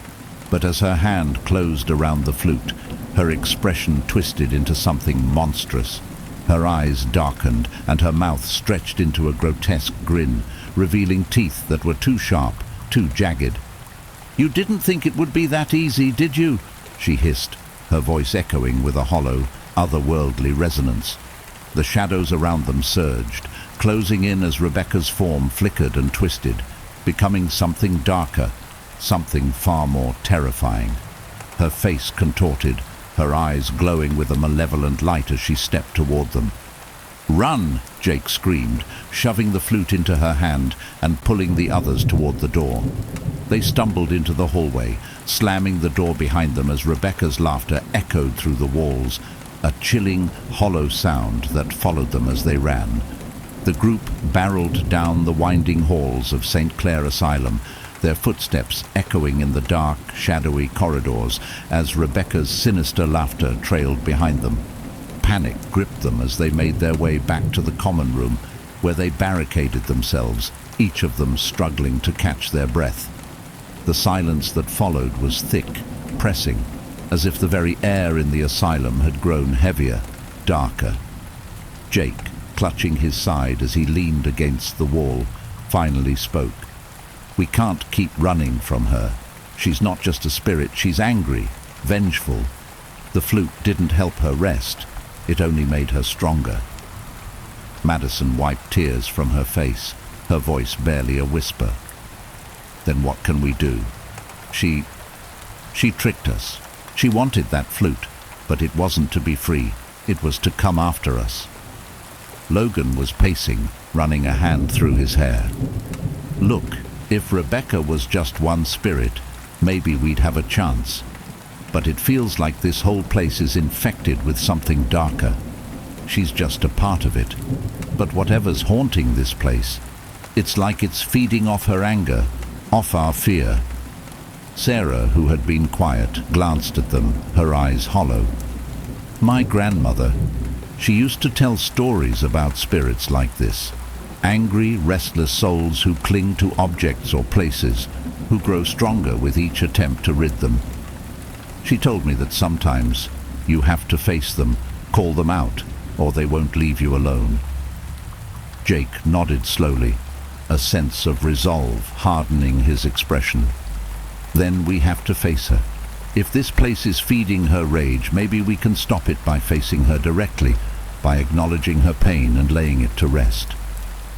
But as her hand closed around the flute, her expression twisted into something monstrous. Her eyes darkened, and her mouth stretched into a grotesque grin, revealing teeth that were too sharp, too jagged. "You didn't think it would be that easy, did you?" she hissed, her voice echoing with a hollow, otherworldly resonance. The shadows around them surged, closing in as Rebecca's form flickered and twisted, becoming something darker, something far more terrifying. Her face contorted, her eyes glowing with a malevolent light as she stepped toward them. "Run!" Jake screamed, shoving the flute into her hand and pulling the others toward the door. They stumbled into the hallway, slamming the door behind them as Rebecca's laughter echoed through the walls, a chilling, hollow sound that followed them as they ran. The group barreled down the winding halls of St. Clair Asylum, their footsteps echoing in the dark, shadowy corridors as Rebecca's sinister laughter trailed behind them. Panic gripped them as they made their way back to the common room, where they barricaded themselves, each of them struggling to catch their breath. The silence that followed was thick, pressing, as if the very air in the asylum had grown heavier, darker. Jake, clutching his side as he leaned against the wall, finally spoke. "We can't keep running from her. She's not just a spirit, she's angry, vengeful. The flute didn't help her rest, it only made her stronger." Madison wiped tears from her face, her voice barely a whisper. "Then what can we do? She tricked us. She wanted that flute, but it wasn't to be free. It was to come after us." Logan was pacing, running a hand through his hair. "Look," If Rebecca was just one spirit, maybe we'd have a chance. But it feels like this whole place is infected with something darker. She's just a part of it. But whatever's haunting this place, it's like it's feeding off her anger, off our fear. Sarah, who had been quiet, glanced at them, her eyes hollow. My grandmother, she used to tell stories about spirits like this. Angry, restless souls who cling to objects or places, who grow stronger with each attempt to rid them. She told me that sometimes you have to face them, call them out, or they won't leave you alone. Jake nodded slowly, a sense of resolve hardening his expression. Then we have to face her. If this place is feeding her rage, maybe we can stop it by facing her directly, by acknowledging her pain and laying it to rest.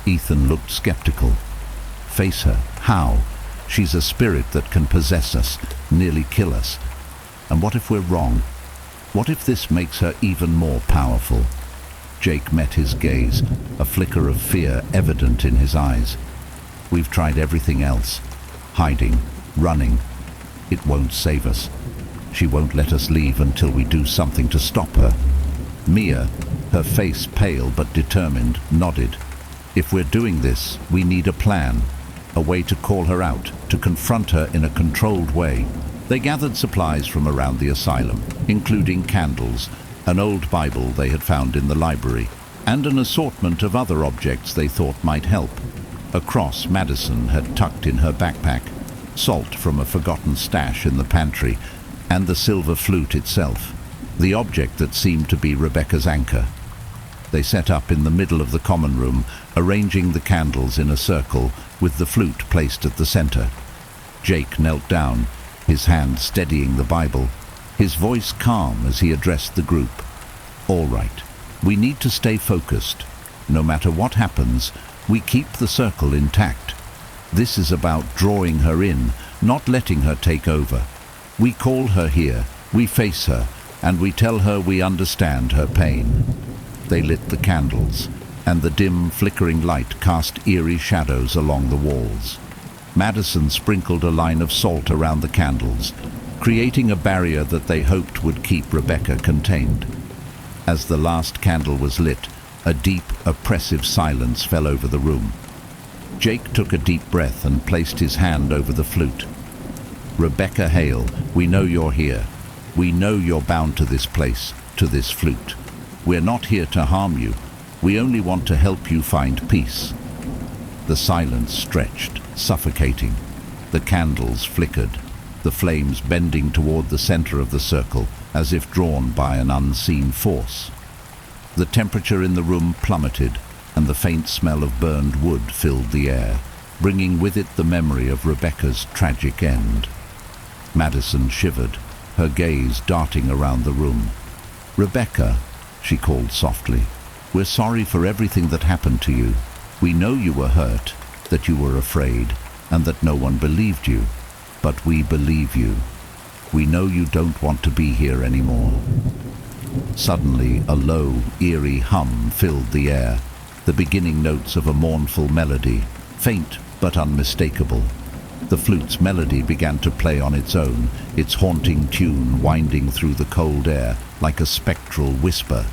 Ethan looked skeptical. Face her? How? She's a spirit that can possess us, nearly kill us. And what if we're wrong? What if this makes her even more powerful? Jake met his gaze, a flicker of fear evident in his eyes. We've tried everything else. Hiding, running. It won't save us. She won't let us leave until we do something to stop her. Mia, her face pale but determined, nodded. If we're doing this, we need a plan, a way to call her out, to confront her in a controlled way. They gathered supplies from around the asylum, including candles, an old Bible they had found in the library, and an assortment of other objects they thought might help. A cross Madison had tucked in her backpack, salt from a forgotten stash in the pantry, and the silver flute itself, the object that seemed to be Rebecca's anchor. They set up in the middle of the common room, arranging the candles in a circle, with the flute placed at the center. Jake knelt down, his hand steadying the Bible, his voice calm as he addressed the group. All right, we need to stay focused. No matter what happens, we keep the circle intact. This is about drawing her in, not letting her take over. We call her here, we face her, and we tell her we understand her pain. They lit the candles, and the dim, flickering light cast eerie shadows along the walls. Madison sprinkled a line of salt around the candles, creating a barrier that they hoped would keep Rebecca contained. As the last candle was lit, a deep, oppressive silence fell over the room. Jake took a deep breath and placed his hand over the flute. Rebecca Hale, we know you're here. We know you're bound to this place, to this flute. We're not here to harm you. We only want to help you find peace. The silence stretched, suffocating. The candles flickered, the flames bending toward the center of the circle, as if drawn by an unseen force. The temperature in the room plummeted, and the faint smell of burned wood filled the air, bringing with it the memory of Rebecca's tragic end. Madison shivered, her gaze darting around the room. "Rebecca," she called softly, "we're sorry for everything that happened to you. We know you were hurt, that you were afraid, and that no one believed you. But we believe you. We know you don't want to be here anymore." Suddenly, a low, eerie hum filled the air, the beginning notes of a mournful melody, faint but unmistakable. The flute's melody began to play on its own, its haunting tune winding through the cold air like a spectral whisper.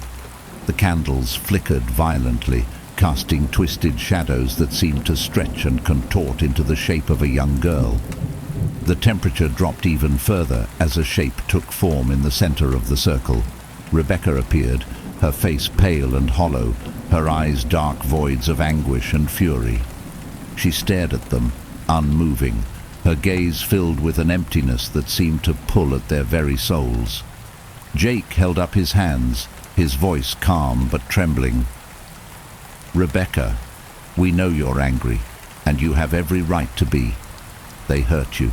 The candles flickered violently, casting twisted shadows that seemed to stretch and contort into the shape of a young girl. The temperature dropped even further as a shape took form in the center of the circle. Rebecca appeared, her face pale and hollow, her eyes dark voids of anguish and fury. She stared at them, unmoving, her gaze filled with an emptiness that seemed to pull at their very souls. Jake held up his hands, his voice calm but trembling. "Rebecca, we know you're angry, and you have every right to be. They hurt you,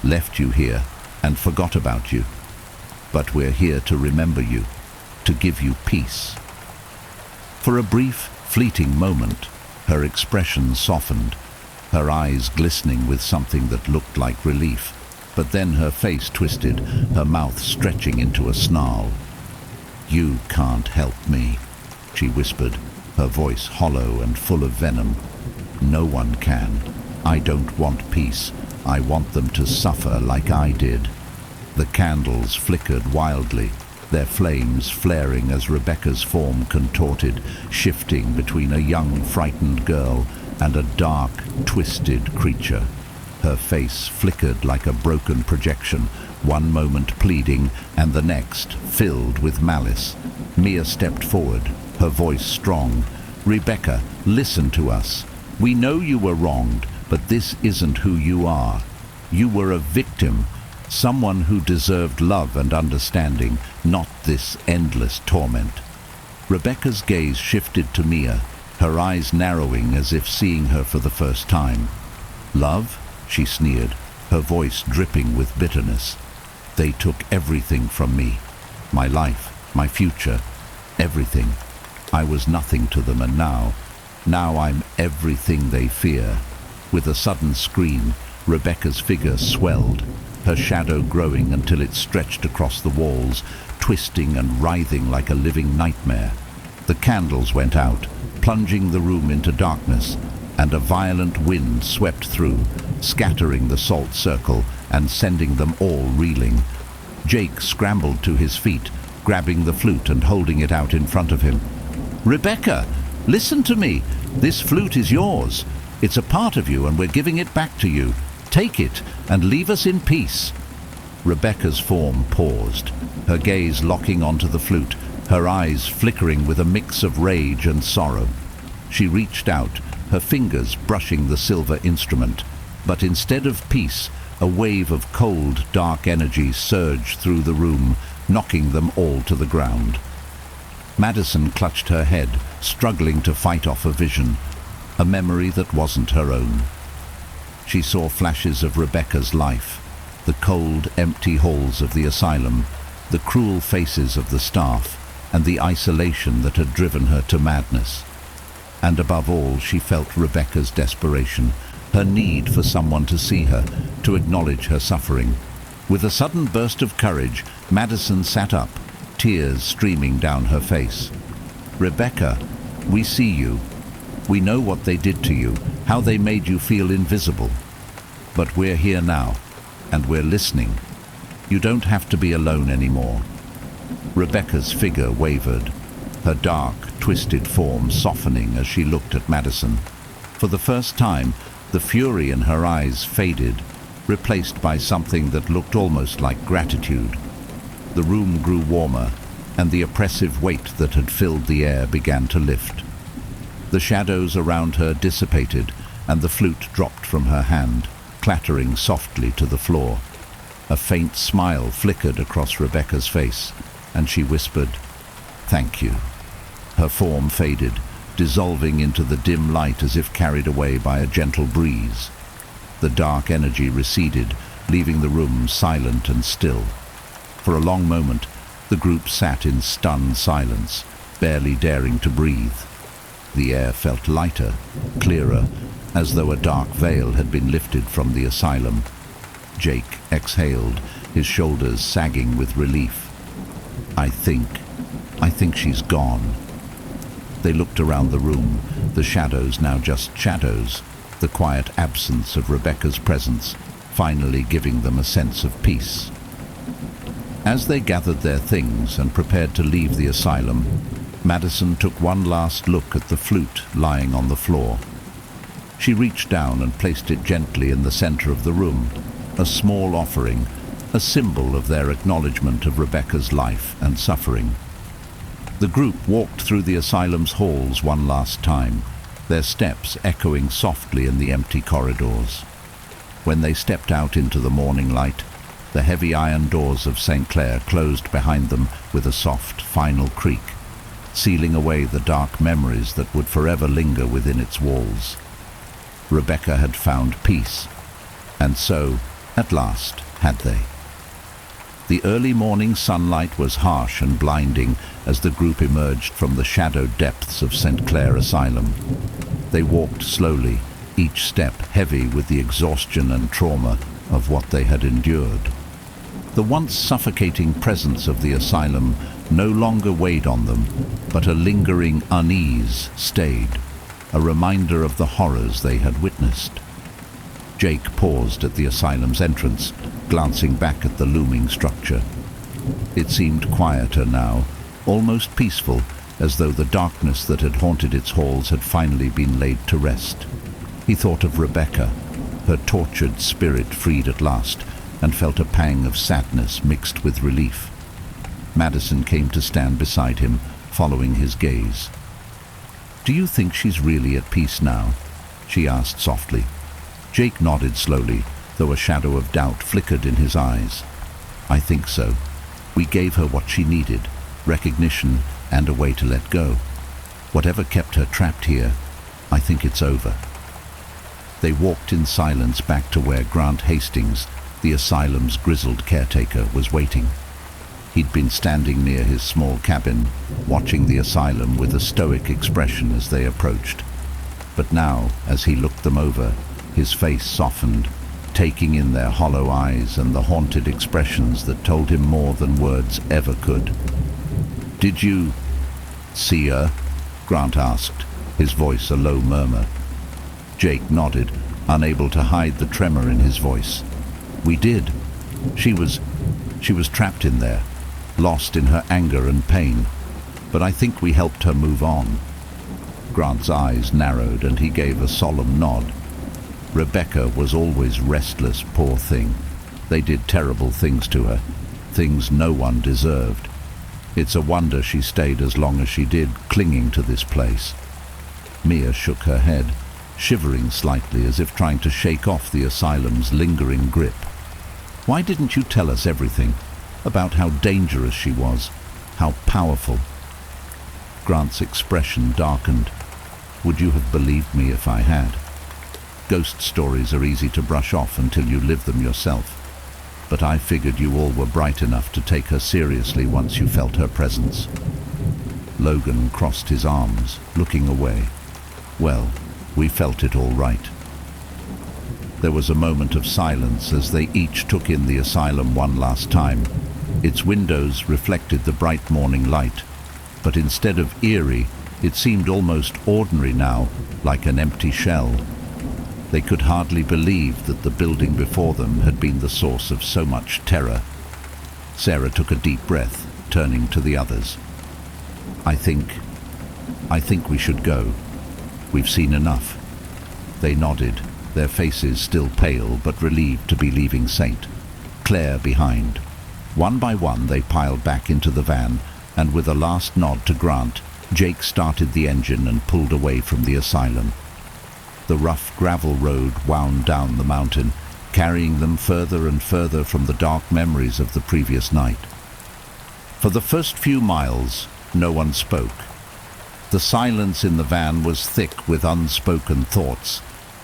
left you here, and forgot about you. But we're here to remember you, to give you peace." For a brief, fleeting moment, her expression softened, her eyes glistening with something that looked like relief, but then her face twisted, her mouth stretching into a snarl. "You can't help me," she whispered, her voice hollow and full of venom. "No one can. I don't want peace. I want them to suffer like I did." The candles flickered wildly, their flames flaring as Rebecca's form contorted, shifting between a young, frightened girl and a dark, twisted creature. Her face flickered like a broken projection, one moment pleading and the next filled with malice. Mia stepped forward, her voice strong. "Rebecca, listen to us. We know you were wronged, but this isn't who you are. You were a victim, someone who deserved love and understanding, not this endless torment." Rebecca's gaze shifted to Mia, her eyes narrowing as if seeing her for the first time. "Love?" she sneered, her voice dripping with bitterness. "They took everything from me. My life, my future, everything. I was nothing to them, and now I'm everything they fear." With a sudden scream, Rebecca's figure swelled, her shadow growing until it stretched across the walls, twisting and writhing like a living nightmare. The candles went out, plunging the room into darkness, and a violent wind swept through, scattering the salt circle and sending them all reeling. Jake scrambled to his feet, grabbing the flute and holding it out in front of him. "Rebecca, listen to me. This flute is yours. It's a part of you and we're giving it back to you. Take it and leave us in peace." Rebecca's form paused, her gaze locking onto the flute, her eyes flickering with a mix of rage and sorrow. She reached out, her fingers brushing the silver instrument, but instead of peace, a wave of cold, dark energy surged through the room, knocking them all to the ground. Madison clutched her head, struggling to fight off a vision, a memory that wasn't her own. She saw flashes of Rebecca's life, the cold, empty halls of the asylum, the cruel faces of the staff, and the isolation that had driven her to madness. And above all, she felt Rebecca's desperation, her need for someone to see her, to acknowledge her suffering. With a sudden burst of courage, Madison sat up, tears streaming down her face. "Rebecca, we see you. We know what they did to you, how they made you feel invisible. But we're here now, and we're listening. You don't have to be alone anymore." Rebecca's figure wavered, her dark, twisted form softening as she looked at Madison. For the first time, the fury in her eyes faded, replaced by something that looked almost like gratitude. The room grew warmer, and the oppressive weight that had filled the air began to lift. The shadows around her dissipated, and the flute dropped from her hand, clattering softly to the floor. A faint smile flickered across Rebecca's face, and she whispered, "Thank you." Her form faded, dissolving into the dim light as if carried away by a gentle breeze. The dark energy receded, leaving the room silent and still. For a long moment, the group sat in stunned silence, barely daring to breathe. The air felt lighter, clearer, as though a dark veil had been lifted from the asylum. Jake exhaled, his shoulders sagging with relief. I think she's gone." They looked around the room, the shadows now just shadows, the quiet absence of Rebecca's presence finally giving them a sense of peace. As they gathered their things and prepared to leave the asylum, Madison took one last look at the flute lying on the floor. She reached down and placed it gently in the center of the room, a small offering, a symbol of their acknowledgement of Rebecca's life and suffering. The group walked through the asylum's halls one last time, their steps echoing softly in the empty corridors. When they stepped out into the morning light, the heavy iron doors of St. Clair closed behind them with a soft, final creak, sealing away the dark memories that would forever linger within its walls. Rebecca had found peace, and so, at last, had they. The early morning sunlight was harsh and blinding as the group emerged from the shadowed depths of St. Clair Asylum. They walked slowly, each step heavy with the exhaustion and trauma of what they had endured. The once suffocating presence of the asylum no longer weighed on them, but a lingering unease stayed, a reminder of the horrors they had witnessed. Jake paused at the asylum's entrance, glancing back at the looming structure. It seemed quieter now, almost peaceful, as though the darkness that had haunted its halls had finally been laid to rest. He thought of Rebecca, her tortured spirit freed at last, and felt a pang of sadness mixed with relief. Madison came to stand beside him, following his gaze. "Do you think she's really at peace now?" she asked softly. Jake nodded slowly, though a shadow of doubt flickered in his eyes. "I think so. We gave her what she needed, recognition and a way to let go. Whatever kept her trapped here, I think it's over." They walked in silence back to where Grant Hastings, the asylum's grizzled caretaker, was waiting. He'd been standing near his small cabin, watching the asylum with a stoic expression as they approached. But now, as he looked them over, his face softened, taking in their hollow eyes and the haunted expressions that told him more than words ever could. "Did you see her?" Grant asked, his voice a low murmur. Jake nodded, unable to hide the tremor in his voice. "We did. She was trapped in there, lost in her anger and pain, but I think we helped her move on." Grant's eyes narrowed and he gave a solemn nod. Rebecca was always restless, poor thing. They did terrible things to her, things no one deserved. It's a wonder she stayed as long as she did, clinging to this place. Mia shook her head, shivering slightly as if trying to shake off the asylum's lingering grip. "Why didn't you tell us everything? About how dangerous she was, how powerful?" Grant's expression darkened. "Would you have believed me if I had? Ghost stories are easy to brush off until you live them yourself. But I figured you all were bright enough to take her seriously once you felt her presence." Logan crossed his arms, looking away. "Well, we felt it all right." There was a moment of silence as they each took in the asylum one last time. Its windows reflected the bright morning light, but instead of eerie, it seemed almost ordinary now, like an empty shell. They could hardly believe that the building before them had been the source of so much terror. Sarah took a deep breath, turning to the others. I think we should go. We've seen enough." They nodded, their faces still pale but relieved to be leaving Saint. Claire behind. One by one they piled back into the van, and with a last nod to Grant, Jake started the engine and pulled away from the asylum. The rough gravel road wound down the mountain, carrying them further and further from the dark memories of the previous night. For the first few miles, no one spoke. The silence in the van was thick with unspoken thoughts,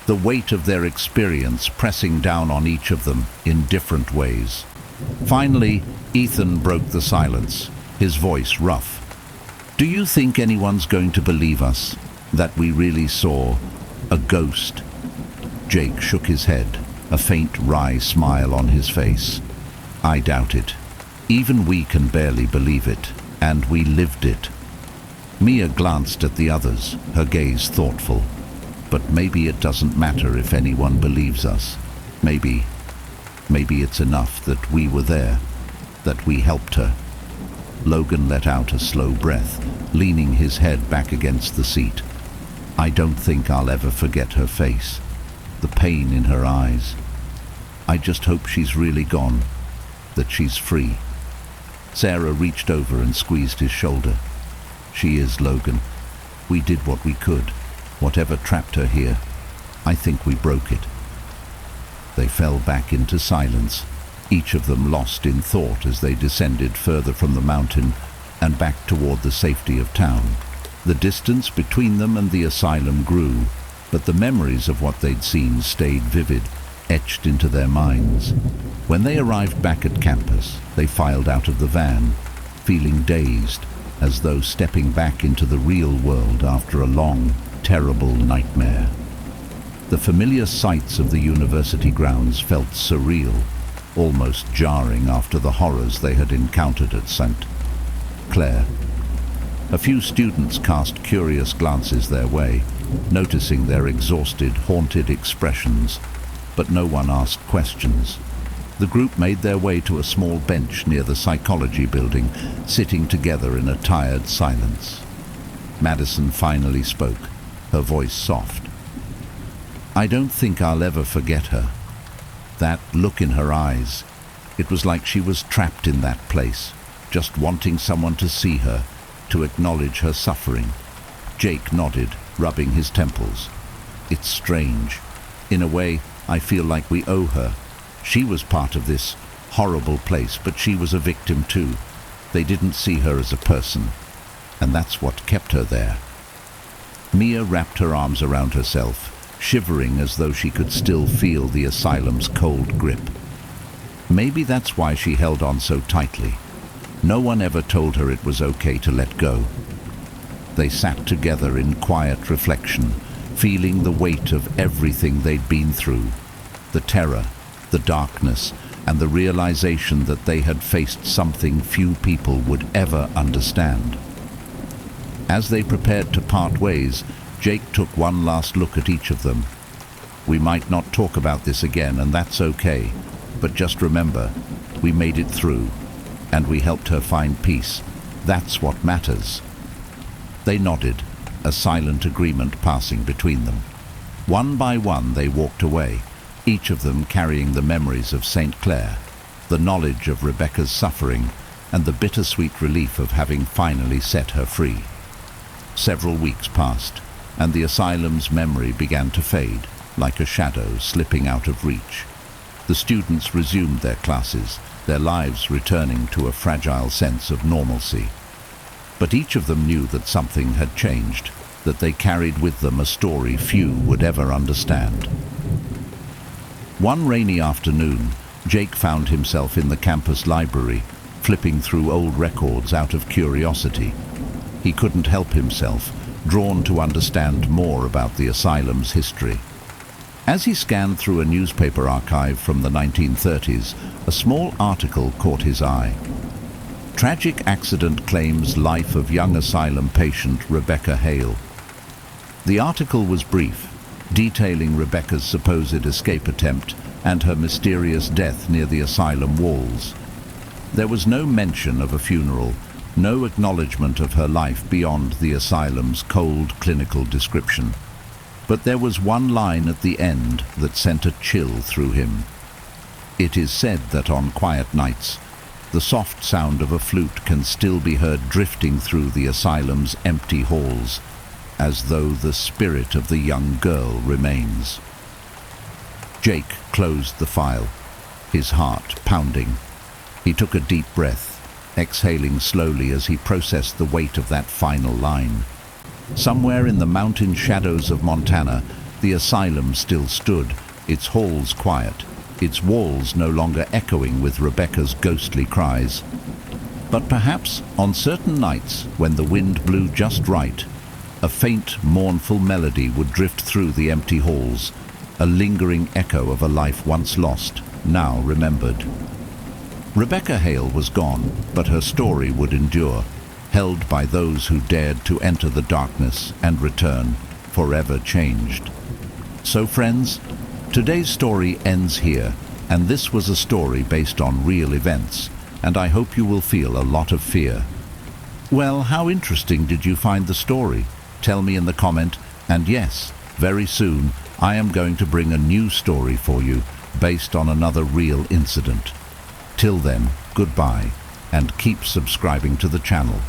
the weight of their experience pressing down on each of them in different ways. Finally, Ethan broke the silence, his voice rough. "Do you think anyone's going to believe us, that we really saw a ghost?" Jake shook his head, a faint wry smile on his face. "I doubt it. Even we can barely believe it, and we lived it." Mia glanced at the others, her gaze thoughtful. "But maybe it doesn't matter if anyone believes us. Maybe it's enough that we were there, that we helped her." Logan let out a slow breath, leaning his head back against the seat. "I don't think I'll ever forget her face, the pain in her eyes. I just hope she's really gone, that she's free." Sarah reached over and squeezed his shoulder. "She is, Logan. We did what we could. Whatever trapped her here, I think we broke it." They fell back into silence, each of them lost in thought as they descended further from the mountain and back toward the safety of town. The distance between them and the asylum grew, but the memories of what they'd seen stayed vivid, etched into their minds. When they arrived back at campus, they filed out of the van, feeling dazed, as though stepping back into the real world after a long, terrible nightmare. The familiar sights of the university grounds felt surreal, almost jarring after the horrors they had encountered at St. Clair. A few students cast curious glances their way, noticing their exhausted, haunted expressions. but no one asked questions. The group made their way to a small bench near the psychology building, sitting together in a tired silence. Madison finally spoke, her voice soft. "I don't think I'll ever forget her. That look in her eyes, it was like she was trapped in that place, just wanting someone to see her, to acknowledge her suffering." Jake nodded, rubbing his temples. "It's strange. In a way, I feel like we owe her. She was part of this horrible place, but she was a victim too. They didn't see her as a person, and that's what kept her there." Mia wrapped her arms around herself, shivering as though she could still feel the asylum's cold grip. Maybe that's why she held on so tightly. No one ever told her it was okay to let go. They sat together in quiet reflection, feeling the weight of everything they'd been through. The terror, the darkness, and the realization that they had faced something few people would ever understand. As they prepared to part ways, Jake took one last look at each of them. "We might not talk about this again, and that's okay. But just remember, we made it through, and we helped her find peace. That's what matters." They nodded, a silent agreement passing between them. One by one they walked away, each of them carrying the memories of St. Clair, the knowledge of Rebecca's suffering, and the bittersweet relief of having finally set her free. Several weeks passed, and the asylum's memory began to fade, like a shadow slipping out of reach. The students resumed their classes, their lives returning to a fragile sense of normalcy. But each of them knew that something had changed, that they carried with them a story few would ever understand. One rainy afternoon, Jake found himself in the campus library, flipping through old records out of curiosity. He couldn't help himself, drawn to understand more about the asylum's history. As he scanned through a newspaper archive from the 1930s, a small article caught his eye. "Tragic accident claims life of young asylum patient Rebecca Hale." The article was brief, detailing Rebecca's supposed escape attempt and her mysterious death near the asylum walls. There was no mention of a funeral, no acknowledgement of her life beyond the asylum's cold clinical description. But there was one line at the end that sent a chill through him. "It is said that on quiet nights, the soft sound of a flute can still be heard drifting through the asylum's empty halls, as though the spirit of the young girl remains." Jake closed the file, his heart pounding. He took a deep breath, exhaling slowly as he processed the weight of that final line. Somewhere in the mountain shadows of Montana, the asylum still stood, its halls quiet, its walls no longer echoing with Rebecca's ghostly cries. But perhaps on certain nights, when the wind blew just right, a faint, mournful melody would drift through the empty halls, a lingering echo of a life once lost, now remembered. Rebecca Hale was gone, but her story would endure, held by those who dared to enter the darkness and return, forever changed. So friends, today's story ends here, and this was a story based on real events, and I hope you will feel a lot of fear. Well, how interesting did you find the story? Tell me in the comment, and yes, very soon I am going to bring a new story for you, based on another real incident. Till then, goodbye, and keep subscribing to the channel.